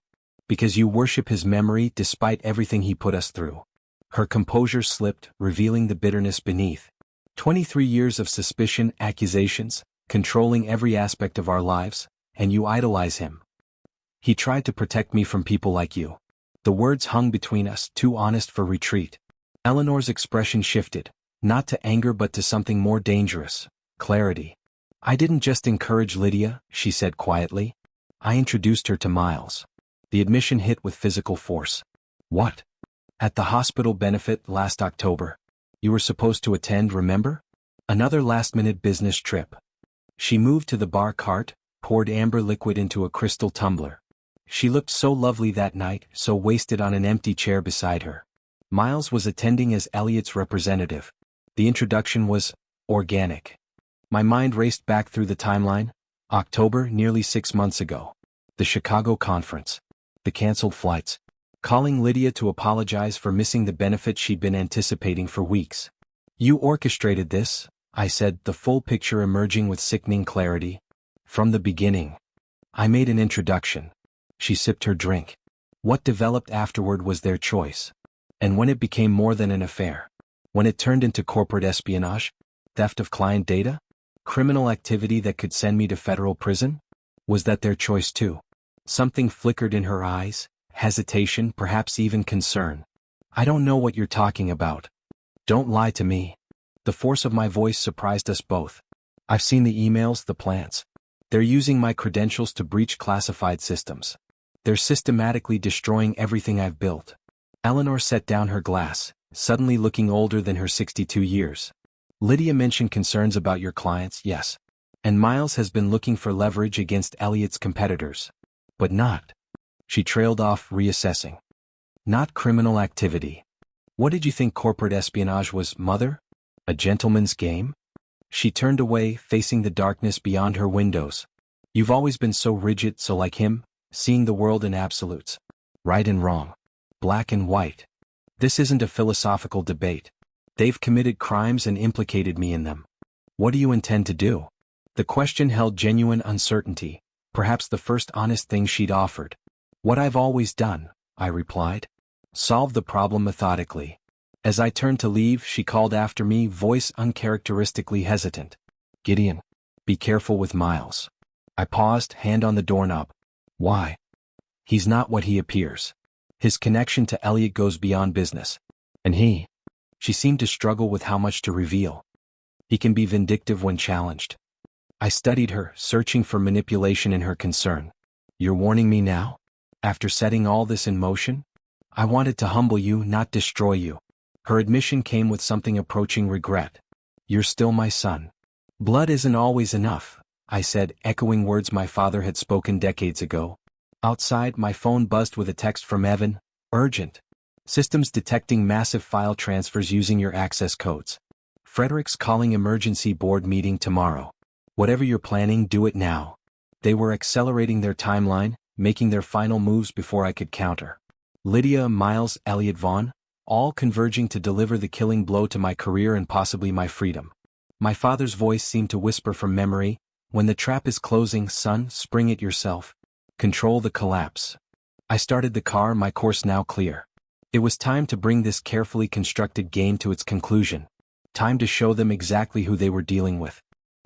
Because you worship his memory despite everything he put us through. Her composure slipped, revealing the bitterness beneath. 23 years of suspicion, accusations, controlling every aspect of our lives, and you idolize him. He tried to protect me from people like you. The words hung between us, too honest for retreat. Eleanor's expression shifted, not to anger but to something more dangerous, clarity. I didn't just encourage Lydia, she said quietly. I introduced her to Miles. The admission hit with physical force. What? At the hospital benefit last October. You were supposed to attend, remember? Another last-minute business trip. She moved to the bar cart, poured amber liquid into a crystal tumbler. She looked so lovely that night, so wasted on an empty chair beside her. Miles was attending as Elliot's representative. The introduction was organic. My mind raced back through the timeline. October, nearly 6 months ago. The Chicago conference. The canceled flights. Calling Lydia to apologize for missing the benefit she'd been anticipating for weeks. You orchestrated this, I said, the full picture emerging with sickening clarity. From the beginning. I made an introduction. She sipped her drink. What developed afterward was their choice. And when it became more than an affair, when it turned into corporate espionage, theft of client data, criminal activity that could send me to federal prison, was that their choice too? Something flickered in her eyes, hesitation, perhaps even concern. I don't know what you're talking about. Don't lie to me. The force of my voice surprised us both. I've seen the emails, the plans. They're using my credentials to breach classified systems. They're systematically destroying everything I've built. Eleanor set down her glass, suddenly looking older than her 62 years. Lydia mentioned concerns about your clients, yes. And Miles has been looking for leverage against Elliot's competitors. But not. She trailed off, reassessing. Not criminal activity. What did you think corporate espionage was, Mother? A gentleman's game? She turned away, facing the darkness beyond her windows. You've always been so rigid, so like him, seeing the world in absolutes. Right and wrong. Black and white. This isn't a philosophical debate. They've committed crimes and implicated me in them. What do you intend to do? The question held genuine uncertainty, perhaps the first honest thing she'd offered. What I've always done, I replied. Solve the problem methodically. As I turned to leave, she called after me, voice uncharacteristically hesitant. Gideon, be careful with Miles. I paused, hand on the doorknob. Why? He's not what he appears. His connection to Elliot goes beyond business. And she seemed to struggle with how much to reveal. He can be vindictive when challenged. I studied her, searching for manipulation in her concern. You're warning me now? After setting all this in motion? I wanted to humble you, not destroy you. Her admission came with something approaching regret. You're still my son. Blood isn't always enough, I said, echoing words my father had spoken decades ago. Outside, my phone buzzed with a text from Evan. Urgent. Systems detecting massive file transfers using your access codes. Frederick's calling emergency board meeting tomorrow. Whatever you're planning, do it now. They were accelerating their timeline, making their final moves before I could counter. Lydia, Miles, Elliot Vaughn, all converging to deliver the killing blow to my career and possibly my freedom. My father's voice seemed to whisper from memory, when the trap is closing, son, spring it yourself. Control the collapse. I started the car, my course now clear. It was time to bring this carefully constructed game to its conclusion. Time to show them exactly who they were dealing with.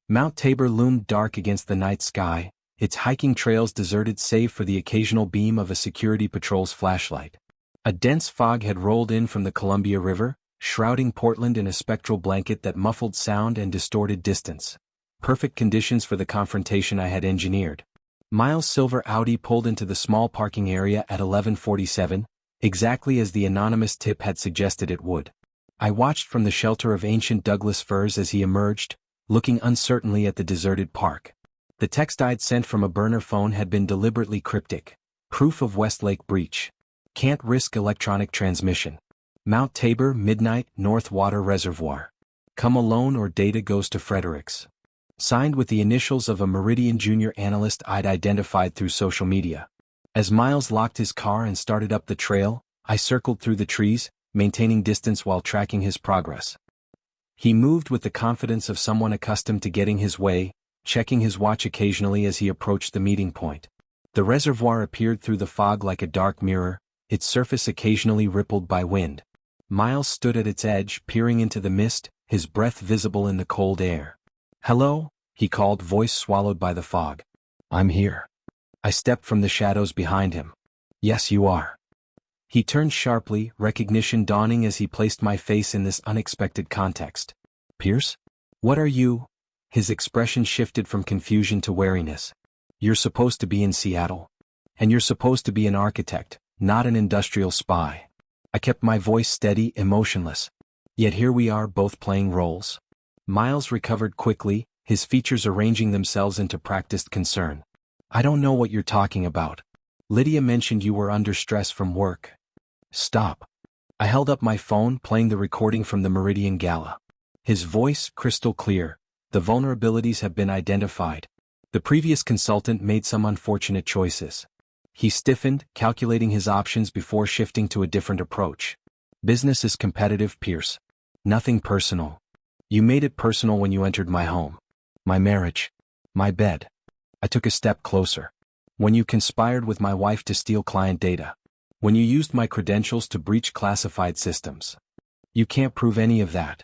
Mount Tabor loomed dark against the night sky, its hiking trails deserted save for the occasional beam of a security patrol's flashlight. A dense fog had rolled in from the Columbia River, shrouding Portland in a spectral blanket that muffled sound and distorted distance. Perfect conditions for the confrontation I had engineered. Miles' silver Audi pulled into the small parking area at 11:47, exactly as the anonymous tip had suggested it would. I watched from the shelter of ancient Douglas firs as he emerged, looking uncertainly at the deserted park. The text I'd sent from a burner phone had been deliberately cryptic. Proof of Westlake breach. Can't risk electronic transmission. Mount Tabor, midnight, North Water Reservoir. Come alone or data goes to Frederick's. Signed with the initials of a Meridian junior analyst I'd identified through social media. As Miles locked his car and started up the trail, I circled through the trees, maintaining distance while tracking his progress. He moved with the confidence of someone accustomed to getting his way, checking his watch occasionally as he approached the meeting point. The reservoir appeared through the fog like a dark mirror, its surface occasionally rippled by wind. Miles stood at its edge, peering into the mist, his breath visible in the cold air. Hello, he called, voice swallowed by the fog. I'm here. I stepped from the shadows behind him. Yes, you are. He turned sharply, recognition dawning as he placed my face in this unexpected context. Pierce? What are you? His expression shifted from confusion to wariness. You're supposed to be in Seattle. And you're supposed to be an architect, not an industrial spy. I kept my voice steady, emotionless. Yet here we are, both playing roles. Miles recovered quickly, his features arranging themselves into practiced concern. I don't know what you're talking about. Lydia mentioned you were under stress from work. Stop. I held up my phone, playing the recording from the Meridian Gala. His voice, crystal clear. The vulnerabilities have been identified. The previous consultant made some unfortunate choices. He stiffened, calculating his options before shifting to a different approach. Business is competitive, Pierce. Nothing personal. You made it personal when you entered my home. My marriage. My bed. I took a step closer. When you conspired with my wife to steal client data. When you used my credentials to breach classified systems. You can't prove any of that.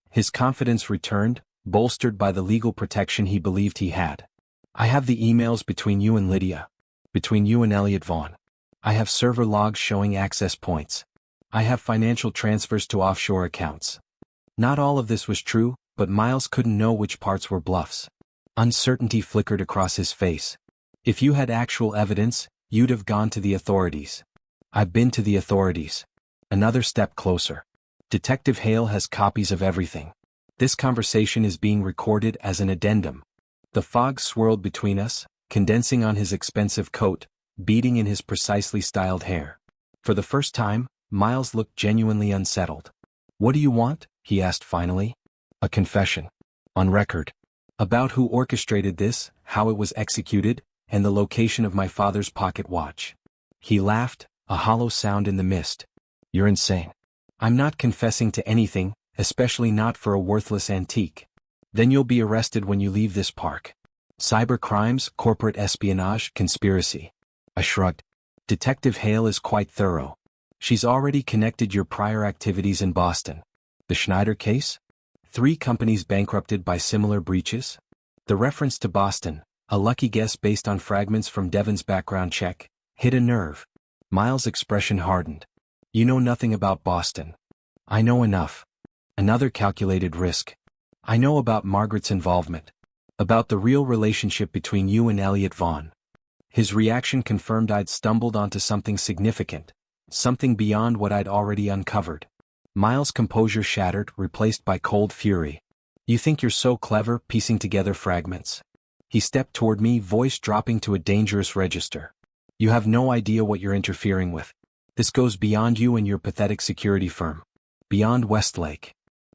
His confidence returned, bolstered by the legal protection he believed he had. I have the emails between you and Lydia. Between you and Elliot Vaughn. I have server logs showing access points. I have financial transfers to offshore accounts. Not all of this was true, but Miles couldn't know which parts were bluffs. Uncertainty flickered across his face. If you had actual evidence, you'd have gone to the authorities. I've been to the authorities. Another step closer. Detective Hale has copies of everything. This conversation is being recorded as an addendum. The fog swirled between us, condensing on his expensive coat, beating in his precisely styled hair. For the first time, Miles looked genuinely unsettled. What do you want? He asked finally. A confession. On record. About who orchestrated this, how it was executed, and the location of my father's pocket watch. He laughed, a hollow sound in the mist. You're insane. I'm not confessing to anything, especially not for a worthless antique. Then you'll be arrested when you leave this park. Cyber crimes, corporate espionage, conspiracy. I shrugged. Detective Hale is quite thorough. She's already connected your prior activities in Boston. The Schneider case? 3 companies bankrupted by similar breaches? The reference to Boston, a lucky guess based on fragments from Devon's background check, hit a nerve. Miles' expression hardened. You know nothing about Boston. I know enough. Another calculated risk. I know about Margaret's involvement. About the real relationship between you and Elliot Vaughn. His reaction confirmed I'd stumbled onto something significant. Something beyond what I'd already uncovered. Miles' composure shattered, replaced by cold fury. You think you're so clever, piecing together fragments. He stepped toward me, voice dropping to a dangerous register. You have no idea what you're interfering with. This goes beyond you and your pathetic security firm. Beyond Westlake.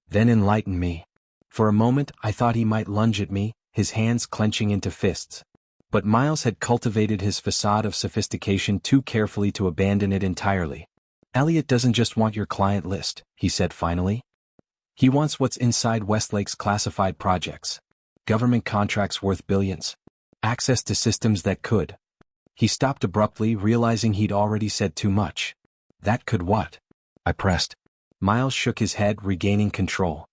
Then enlighten me. For a moment, I thought he might lunge at me, his hands clenching into fists. But Miles had cultivated his facade of sophistication too carefully to abandon it entirely. Elliot doesn't just want your client list, he said finally. He wants what's inside Westlake's classified projects. Government contracts worth billions. Access to systems that could. He stopped abruptly, realizing he'd already said too much. That could what? I pressed. Miles shook his head, regaining control.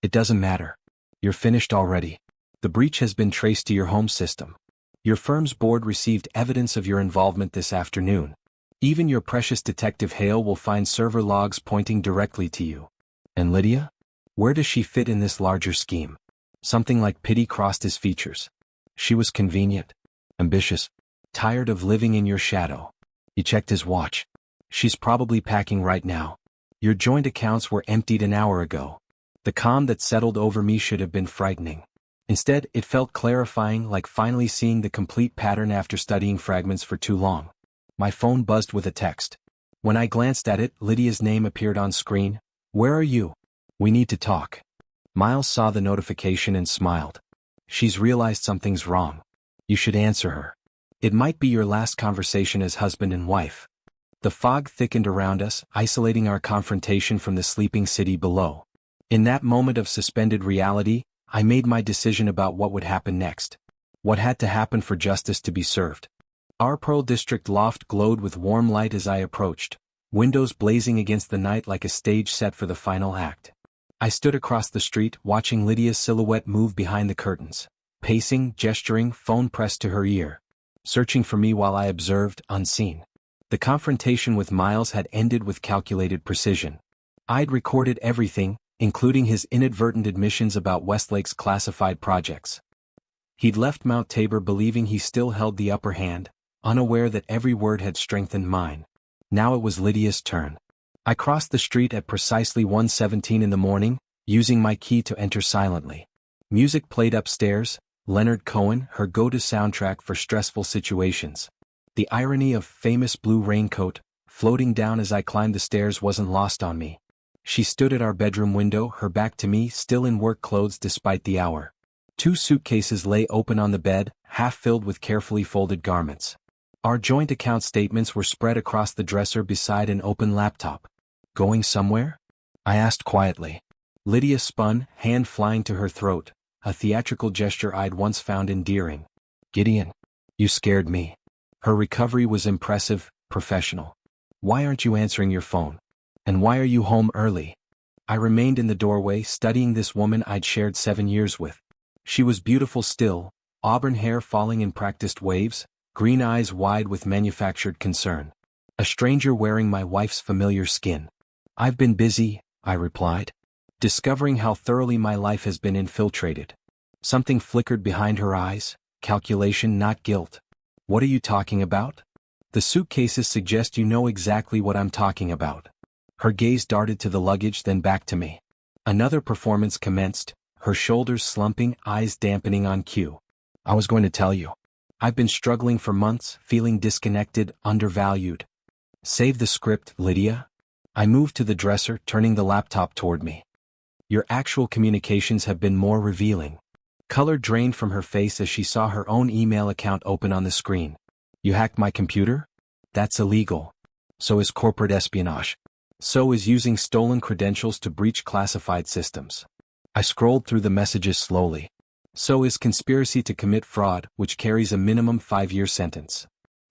It doesn't matter. You're finished already. The breach has been traced to your home system. Your firm's board received evidence of your involvement this afternoon. Even your precious Detective Hale will find server logs pointing directly to you. And Lydia? Where does she fit in this larger scheme? Something like pity crossed his features. She was convenient. Ambitious. Tired of living in your shadow. He checked his watch. She's probably packing right now. Your joint accounts were emptied an hour ago. The calm that settled over me should have been frightening. Instead, it felt clarifying, like finally seeing the complete pattern after studying fragments for too long. My phone buzzed with a text. When I glanced at it, Lydia's name appeared on screen. Where are you? We need to talk. Miles saw the notification and smiled. She's realized something's wrong. You should answer her. It might be your last conversation as husband and wife. The fog thickened around us, isolating our confrontation from the sleeping city below. In that moment of suspended reality, I made my decision about what would happen next. What had to happen for justice to be served. Our Pearl District loft glowed with warm light as I approached, windows blazing against the night like a stage set for the final act. I stood across the street, watching Lydia's silhouette move behind the curtains, pacing, gesturing, phone pressed to her ear, searching for me while I observed, unseen. The confrontation with Miles had ended with calculated precision. I'd recorded everything, including his inadvertent admissions about Westlake's classified projects. He'd left Mount Tabor believing he still held the upper hand, unaware that every word had strengthened mine. Now it was Lydia's turn. I crossed the street at precisely 1:17 in the morning, using my key to enter silently. Music played upstairs, Leonard Cohen, her go-to soundtrack for stressful situations. The irony of Famous Blue Raincoat, floating down as I climbed the stairs, wasn't lost on me. She stood at our bedroom window, her back to me, still in work clothes despite the hour. 2 suitcases lay open on the bed, half filled with carefully folded garments. Our joint account statements were spread across the dresser beside an open laptop. "Going somewhere?" I asked quietly. Lydia spun, hand flying to her throat, a theatrical gesture I'd once found endearing. "Gideon, you scared me." Her recovery was impressive, professional. "Why aren't you answering your phone? And why are you home early?" I remained in the doorway, studying this woman I'd shared 7 years with. She was beautiful still, auburn hair falling in practiced waves, green eyes wide with manufactured concern. A stranger wearing my wife's familiar skin. "I've been busy," I replied, discovering how thoroughly my life has been infiltrated. Something flickered behind her eyes, calculation, not guilt. "What are you talking about?" "The suitcases suggest you know exactly what I'm talking about." Her gaze darted to the luggage, then back to me. Another performance commenced, her shoulders slumping, eyes dampening on cue. "I was going to tell you. I've been struggling for months, feeling disconnected, undervalued." "Save the script, Lydia." I moved to the dresser, turning the laptop toward me. "Your actual communications have been more revealing." Color drained from her face as she saw her own email account open on the screen. "You hacked my computer? That's illegal. So is corporate espionage. So is using stolen credentials to breach classified systems." I scrolled through the messages slowly. "So is conspiracy to commit fraud, which carries a minimum 5-year sentence."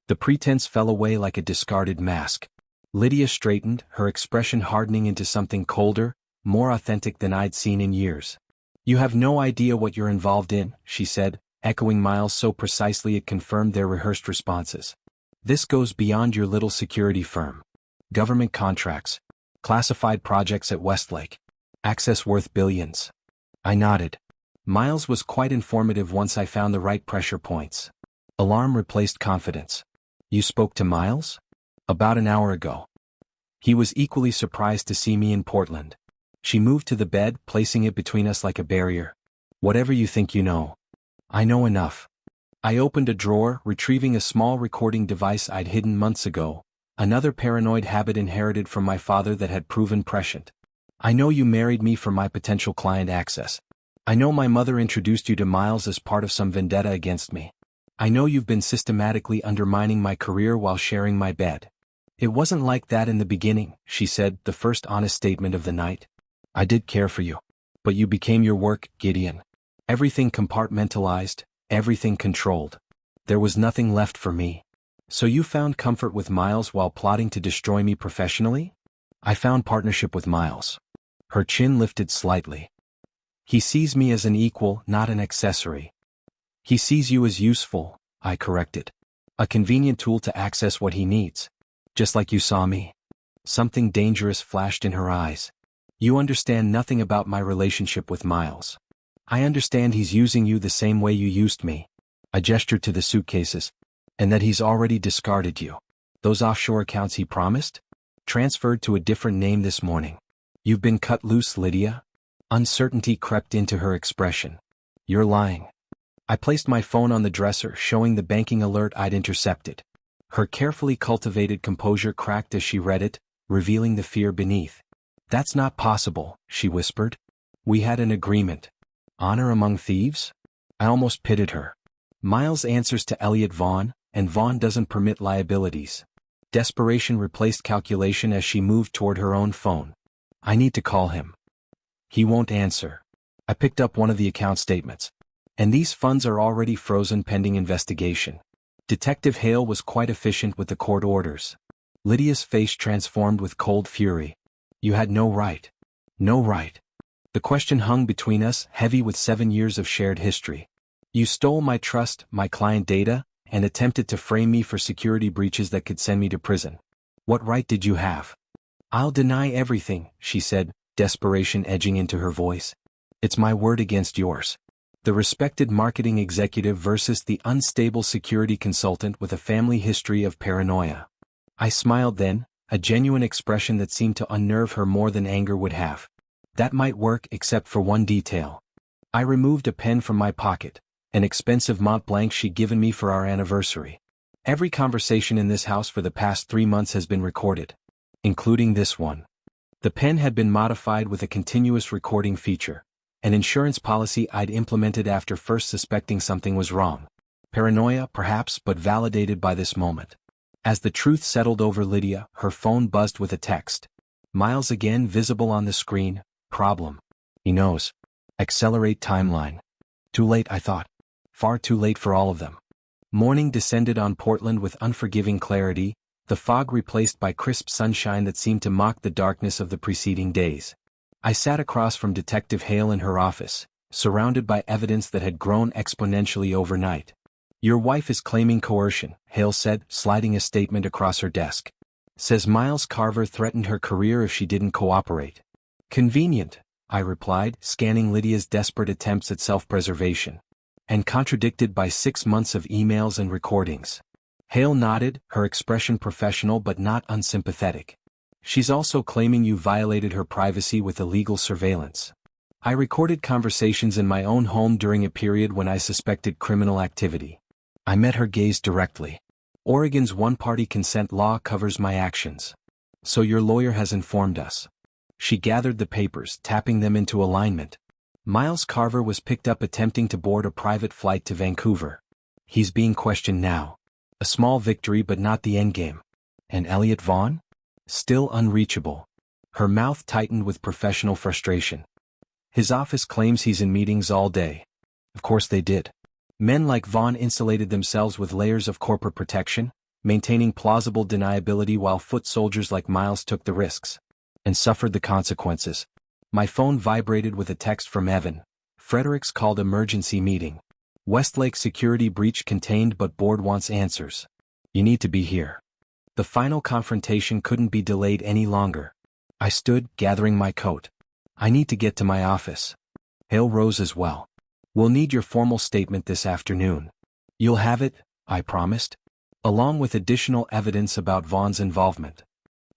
The pretense fell away like a discarded mask. Lydia straightened, her expression hardening into something colder, more authentic than I'd seen in years. "You have no idea what you're involved in," she said, echoing Miles so precisely it confirmed their rehearsed responses. "This goes beyond your little security firm. Government contracts. Classified projects at Westlake. Access worth billions." I nodded. Miles was quite informative once I found the right pressure points. Alarm replaced confidence. "You spoke to Miles?" "About an hour ago." He was equally surprised to see me in Portland. She moved to the bed, placing it between us like a barrier. "Whatever you think you know." "I know enough." I opened a drawer, retrieving a small recording device I'd hidden months ago, another paranoid habit inherited from my father that had proven prescient. "I know you married me for my potential client access. I know my mother introduced you to Miles as part of some vendetta against me. I know you've been systematically undermining my career while sharing my bed." "It wasn't like that in the beginning," she said, the first honest statement of the night. "I did care for you. But you became your work, Gideon. Everything compartmentalized, everything controlled. There was nothing left for me. So you found comfort with Miles while plotting to destroy me professionally?" "I found partnership with Miles." Her chin lifted slightly. "He sees me as an equal, not an accessory." "He sees you as useful," I corrected. "A convenient tool to access what he needs. Just like you saw me." Something dangerous flashed in her eyes. "You understand nothing about my relationship with Miles. I understand he's using you the same way you used me." I gestured to the suitcases. "And that he's already discarded you. Those offshore accounts he promised? Transferred to a different name this morning. You've been cut loose, Lydia." Uncertainty crept into her expression. "You're lying." I placed my phone on the dresser, showing the banking alert I'd intercepted. Her carefully cultivated composure cracked as she read it, revealing the fear beneath. "That's not possible," she whispered. "We had an agreement." Honor among thieves? I almost pitied her. Miles answers to Elliot Vaughn, and Vaughn doesn't permit liabilities. Desperation replaced calculation as she moved toward her own phone. "I need to call him." "He won't answer." I picked up one of the account statements. "And these funds are already frozen pending investigation." Detective Hale was quite efficient with the court orders. Lydia's face transformed with cold fury. "You had no right." "No right." The question hung between us, heavy with 7 years of shared history. "You stole my trust, my client data, and attempted to frame me for security breaches that could send me to prison. What right did you have?" "I'll deny everything," she said, desperation edging into her voice. "It's my word against yours." The respected marketing executive versus the unstable security consultant with a family history of paranoia. I smiled then, a genuine expression that seemed to unnerve her more than anger would have. "That might work except for one detail." I removed a pen from my pocket, an expensive Mont Blanc she'd given me for our anniversary. Every conversation in this house for the past 3 months has been recorded, including this one. The pen had been modified with a continuous recording feature, an insurance policy I'd implemented after first suspecting something was wrong. Paranoia, perhaps, but validated by this moment. As the truth settled over Lydia, her phone buzzed with a text. Miles again visible on the screen. Problem. He knows. Accelerate timeline. Too late, I thought. Far too late for all of them. Morning descended on Portland with unforgiving clarity, the fog replaced by crisp sunshine that seemed to mock the darkness of the preceding days. I sat across from Detective Hale in her office, surrounded by evidence that had grown exponentially overnight. Your wife is claiming coercion, Hale said, sliding a statement across her desk. Says Miles Carver threatened her career if she didn't cooperate. Convenient, I replied, scanning Lydia's desperate attempts at self-preservation. And contradicted by 6 months of emails and recordings. Hale nodded, her expression professional but not unsympathetic. She's also claiming you violated her privacy with illegal surveillance. I recorded conversations in my own home during a period when I suspected criminal activity. I met her gaze directly. Oregon's one-party consent law covers my actions. So your lawyer has informed us. She gathered the papers, tapping them into alignment. Miles Carver was picked up attempting to board a private flight to Vancouver. He's being questioned now. A small victory but not the endgame. And Elliot Vaughn? Still unreachable. Her mouth tightened with professional frustration. His office claims he's in meetings all day. Of course they did. Men like Vaughn insulated themselves with layers of corporate protection, maintaining plausible deniability while foot soldiers like Miles took the risks. And suffered the consequences. My phone vibrated with a text from Evan. Fredericks called emergency meeting. Westlake security breach contained but board wants answers. You need to be here. The final confrontation couldn't be delayed any longer. I stood, gathering my coat. I need to get to my office. Hale rose as well. We'll need your formal statement this afternoon. You'll have it, I promised. Along with additional evidence about Vaughn's involvement.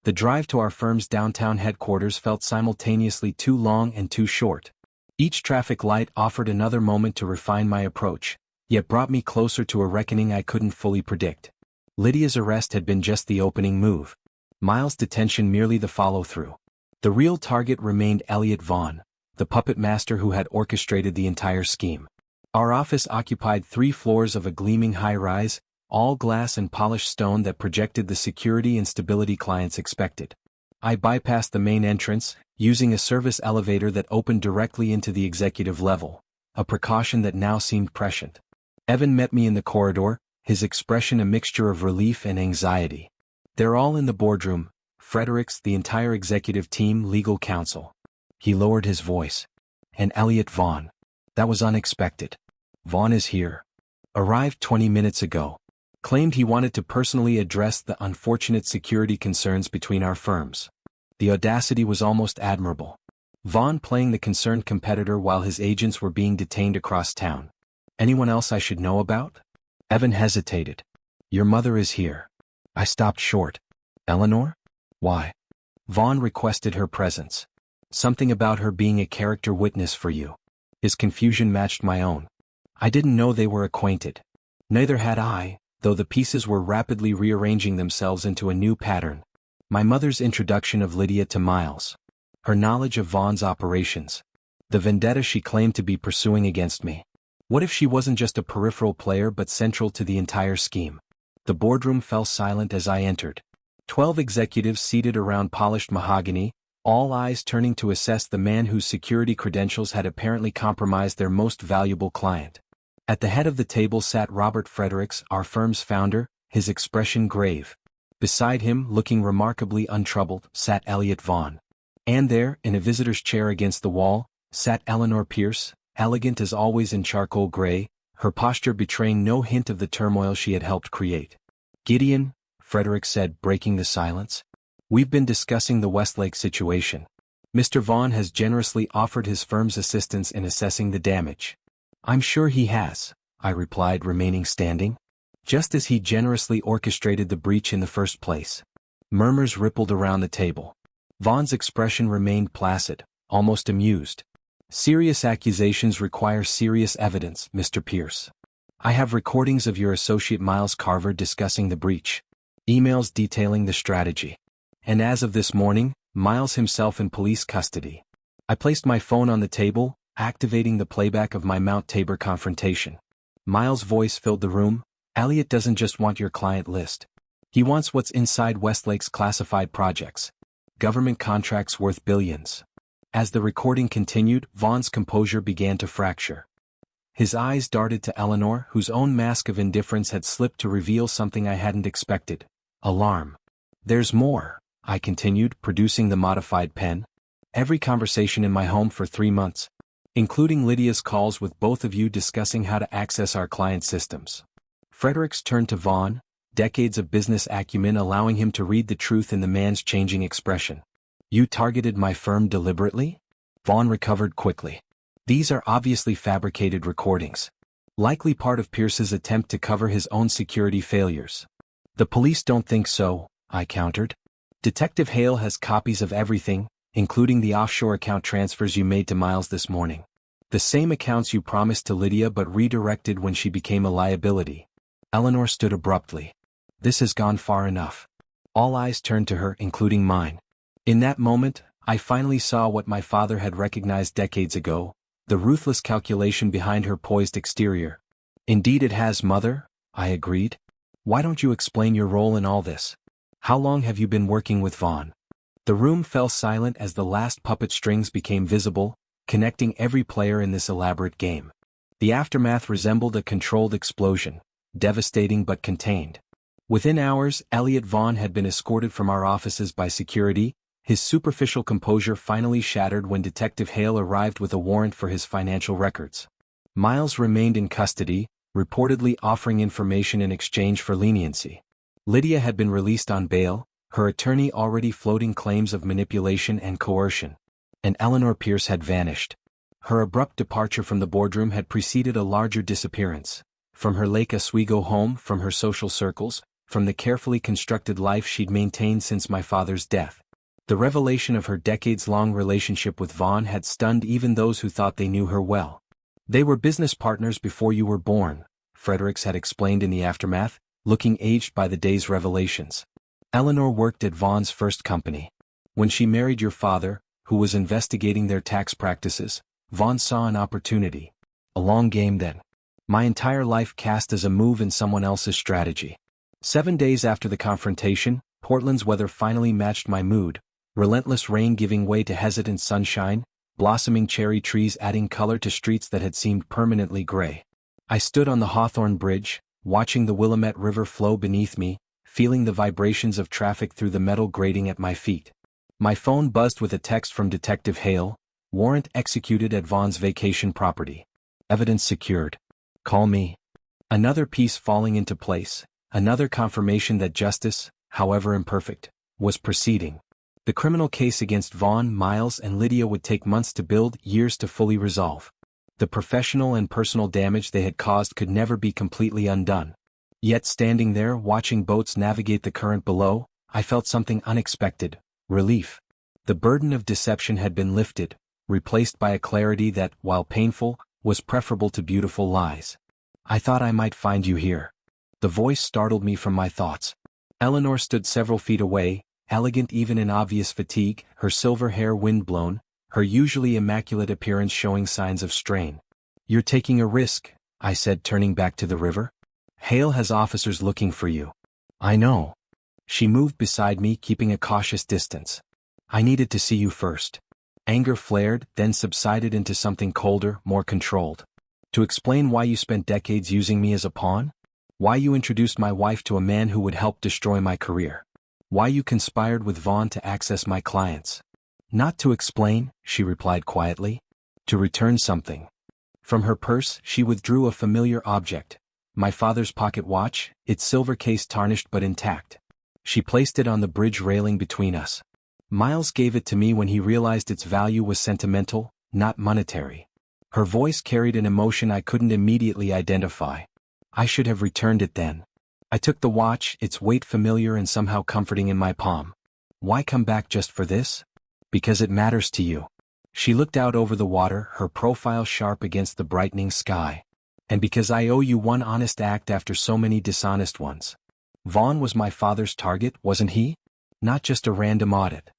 The drive to our firm's downtown headquarters felt simultaneously too long and too short. Each traffic light offered another moment to refine my approach, yet brought me closer to a reckoning I couldn't fully predict. Lydia's arrest had been just the opening move. Miles' detention merely the follow-through. The real target remained Elliot Vaughn, the puppet master who had orchestrated the entire scheme. Our office occupied 3 floors of a gleaming high-rise, all glass and polished stone that projected the security and stability clients expected. I bypassed the main entrance, using a service elevator that opened directly into the executive level, a precaution that now seemed prescient. Evan met me in the corridor, his expression a mixture of relief and anxiety. They're all in the boardroom, Fredericks, the entire executive team, legal counsel. He lowered his voice. And Elliot Vaughn. That was unexpected. Vaughn is here. Arrived 20 minutes ago. Claimed he wanted to personally address the unfortunate security concerns between our firms. The audacity was almost admirable. Vaughn playing the concerned competitor while his agents were being detained across town. Anyone else I should know about? Evan hesitated. Your mother is here. I stopped short. Eleanor? Why? Vaughn requested her presence. Something about her being a character witness for you. His confusion matched my own. I didn't know they were acquainted. Neither had I, though the pieces were rapidly rearranging themselves into a new pattern. My mother's introduction of Lydia to Miles. Her knowledge of Vaughn's operations. The vendetta she claimed to be pursuing against me. What if she wasn't just a peripheral player but central to the entire scheme? The boardroom fell silent as I entered. 12 executives seated around polished mahogany, all eyes turning to assess the man whose security credentials had apparently compromised their most valuable client. At the head of the table sat Robert Fredericks, our firm's founder, his expression grave. Beside him, looking remarkably untroubled, sat Elliot Vaughn. And there, in a visitor's chair against the wall, sat Eleanor Pierce, elegant as always in charcoal gray, her posture betraying no hint of the turmoil she had helped create. Gideon, Fredericks said, breaking the silence. We've been discussing the Westlake situation. Mr. Vaughn has generously offered his firm's assistance in assessing the damage. I'm sure he has, I replied, remaining standing. Just as he generously orchestrated the breach in the first place. Murmurs rippled around the table. Vaughn's expression remained placid, almost amused. Serious accusations require serious evidence, Mr. Pierce. I have recordings of your associate Miles Carver discussing the breach. Emails detailing the strategy. And as of this morning, Miles himself in police custody. I placed my phone on the table, activating the playback of my Mount Tabor confrontation. Miles' voice filled the room. Elliot doesn't just want your client list. He wants what's inside Westlake's classified projects. Government contracts worth billions. As the recording continued, Vaughn's composure began to fracture. His eyes darted to Eleanor, whose own mask of indifference had slipped to reveal something I hadn't expected. Alarm. There's more, I continued, producing the modified pen. Every conversation in my home for 3 months, including Lydia's calls with both of you discussing how to access our client systems. Fredericks turned to Vaughn, decades of business acumen allowing him to read the truth in the man's changing expression. You targeted my firm deliberately? Vaughn recovered quickly. These are obviously fabricated recordings. Likely part of Pierce's attempt to cover his own security failures. The police don't think so, I countered. Detective Hale has copies of everything, including the offshore account transfers you made to Miles this morning. The same accounts you promised to Lydia but redirected when she became a liability. Eleanor stood abruptly. This has gone far enough. All eyes turned to her, including mine. In that moment, I finally saw what my father had recognized decades ago. The ruthless calculation behind her poised exterior. Indeed it has, Mother, I agreed. Why don't you explain your role in all this? How long have you been working with Vaughn? The room fell silent as the last puppet strings became visible, connecting every player in this elaborate game. The aftermath resembled a controlled explosion, devastating but contained. Within hours, Elliot Vaughn had been escorted from our offices by security. His superficial composure finally shattered when Detective Hale arrived with a warrant for his financial records. Miles remained in custody, reportedly offering information in exchange for leniency. Lydia had been released on bail, her attorney already floating claims of manipulation and coercion. And Eleanor Pierce had vanished. Her abrupt departure from the boardroom had preceded a larger disappearance. From her Lake Oswego home, from her social circles, from the carefully constructed life she'd maintained since my father's death. The revelation of her decades-long relationship with Vaughn had stunned even those who thought they knew her well. They were business partners before you were born, Fredericks had explained in the aftermath, looking aged by the day's revelations. Eleanor worked at Vaughn's first company. When she married your father, who was investigating their tax practices, Vaughn saw an opportunity. A long game then. My entire life cast as a move in someone else's strategy. 7 days after the confrontation, Portland's weather finally matched my mood. Relentless rain giving way to hesitant sunshine, blossoming cherry trees adding color to streets that had seemed permanently gray. I stood on the Hawthorne Bridge, watching the Willamette River flow beneath me, feeling the vibrations of traffic through the metal grating at my feet. My phone buzzed with a text from Detective Hale. Warrant executed at Vaughn's vacation property. Evidence secured. Call me. Another piece falling into place, another confirmation that justice, however imperfect, was proceeding. The criminal case against Vaughn, Miles, and Lydia would take months to build, years to fully resolve. The professional and personal damage they had caused could never be completely undone. Yet standing there watching boats navigate the current below, I felt something unexpected, relief. The burden of deception had been lifted, replaced by a clarity that, while painful, was preferable to beautiful lies. I thought I might find you here. The voice startled me from my thoughts. Eleanor stood several feet away, elegant even in obvious fatigue, her silver hair wind-blown, her usually immaculate appearance showing signs of strain. You're taking a risk, I said, turning back to the river. Hale has officers looking for you. I know. She moved beside me, keeping a cautious distance. I needed to see you first. Anger flared, then subsided into something colder, more controlled. To explain why you spent decades using me as a pawn? Why you introduced my wife to a man who would help destroy my career? Why you conspired with Vaughn to access my clients? Not to explain, she replied quietly. To return something. From her purse, she withdrew a familiar object. My father's pocket watch, its silver case tarnished but intact. She placed it on the bridge railing between us. Miles gave it to me when he realized its value was sentimental, not monetary. Her voice carried an emotion I couldn't immediately identify. I should have returned it then. I took the watch, its weight familiar and somehow comforting in my palm. Why come back just for this? Because it matters to you. She looked out over the water, her profile sharp against the brightening sky. And because I owe you one honest act after so many dishonest ones. Vaughn was my father's target, wasn't he? Not just a random audit.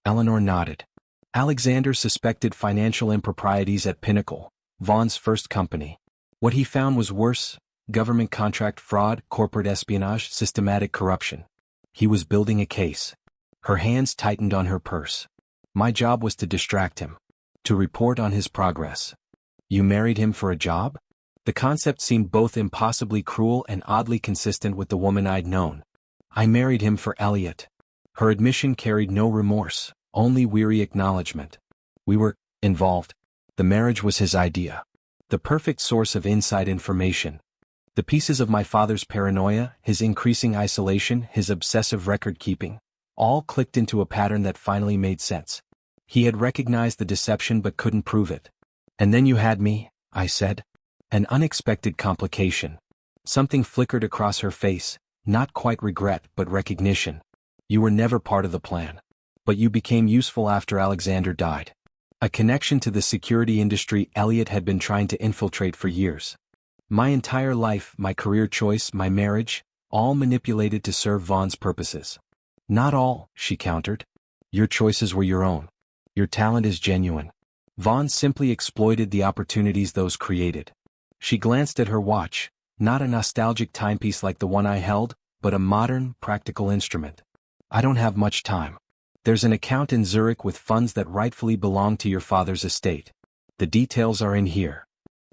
Eleanor nodded. Alexander suspected financial improprieties at Pinnacle, Vaughn's first company. What he found was worse: government contract fraud, corporate espionage, systematic corruption. He was building a case. Her hands tightened on her purse. My job was to distract him. To report on his progress. You married him for a job? The concept seemed both impossibly cruel and oddly consistent with the woman I'd known. I married him for Elliot. Her admission carried no remorse, only weary acknowledgement. We were involved. The marriage was his idea. The perfect source of inside information. The pieces of my father's paranoia, his increasing isolation, his obsessive record-keeping, all clicked into a pattern that finally made sense. He had recognized the deception but couldn't prove it. And then you had me, I said. An unexpected complication. Something flickered across her face, not quite regret but recognition. You were never part of the plan. But you became useful after Alexander died. A connection to the security industry Elliot had been trying to infiltrate for years. My entire life, my career choice, my marriage, all manipulated to serve Vaughn's purposes. Not all, she countered. Your choices were your own. Your talent is genuine. Vaughn simply exploited the opportunities those created. She glanced at her watch, not a nostalgic timepiece like the one I held, but a modern, practical instrument. I don't have much time. There's an account in Zurich with funds that rightfully belong to your father's estate. The details are in here.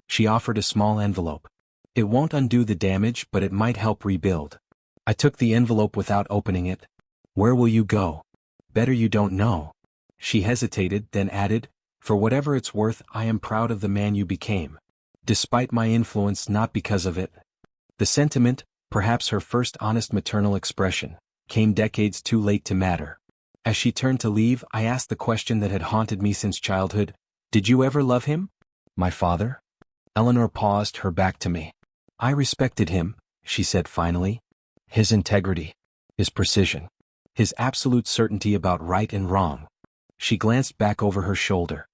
She offered a small envelope. It won't undo the damage, but it might help rebuild. I took the envelope without opening it. Where will you go? Better you don't know. She hesitated, then added, for whatever it's worth, I am proud of the man you became. Despite my influence, not because of it. The sentiment, perhaps her first honest maternal expression, came decades too late to matter. As she turned to leave, I asked the question that had haunted me since childhood. Did you ever love him? My father? Eleanor paused, her back to me. I respected him, she said finally. His integrity. His precision. His absolute certainty about right and wrong. She glanced back over her shoulder.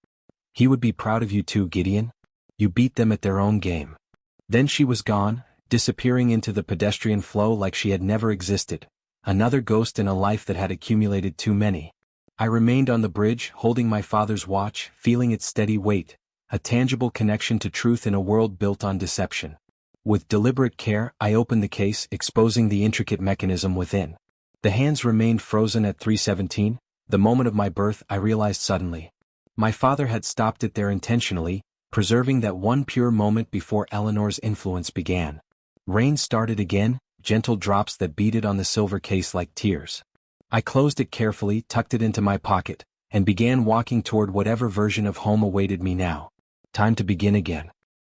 He would be proud of you too, Gideon. You beat them at their own game. Then she was gone, disappearing into the pedestrian flow like she had never existed. Another ghost in a life that had accumulated too many. I remained on the bridge, holding my father's watch, feeling its steady weight, a tangible connection to truth in a world built on deception. With deliberate care, I opened the case, exposing the intricate mechanism within. The hands remained frozen at 3:17, the moment of my birth, I realized suddenly. My father had stopped it there intentionally, preserving that one pure moment before Eleanor's influence began. Rain started again, gentle drops that beaded on the silver case like tears. I closed it carefully, tucked it into my pocket, and began walking toward whatever version of home awaited me now. Time to begin again.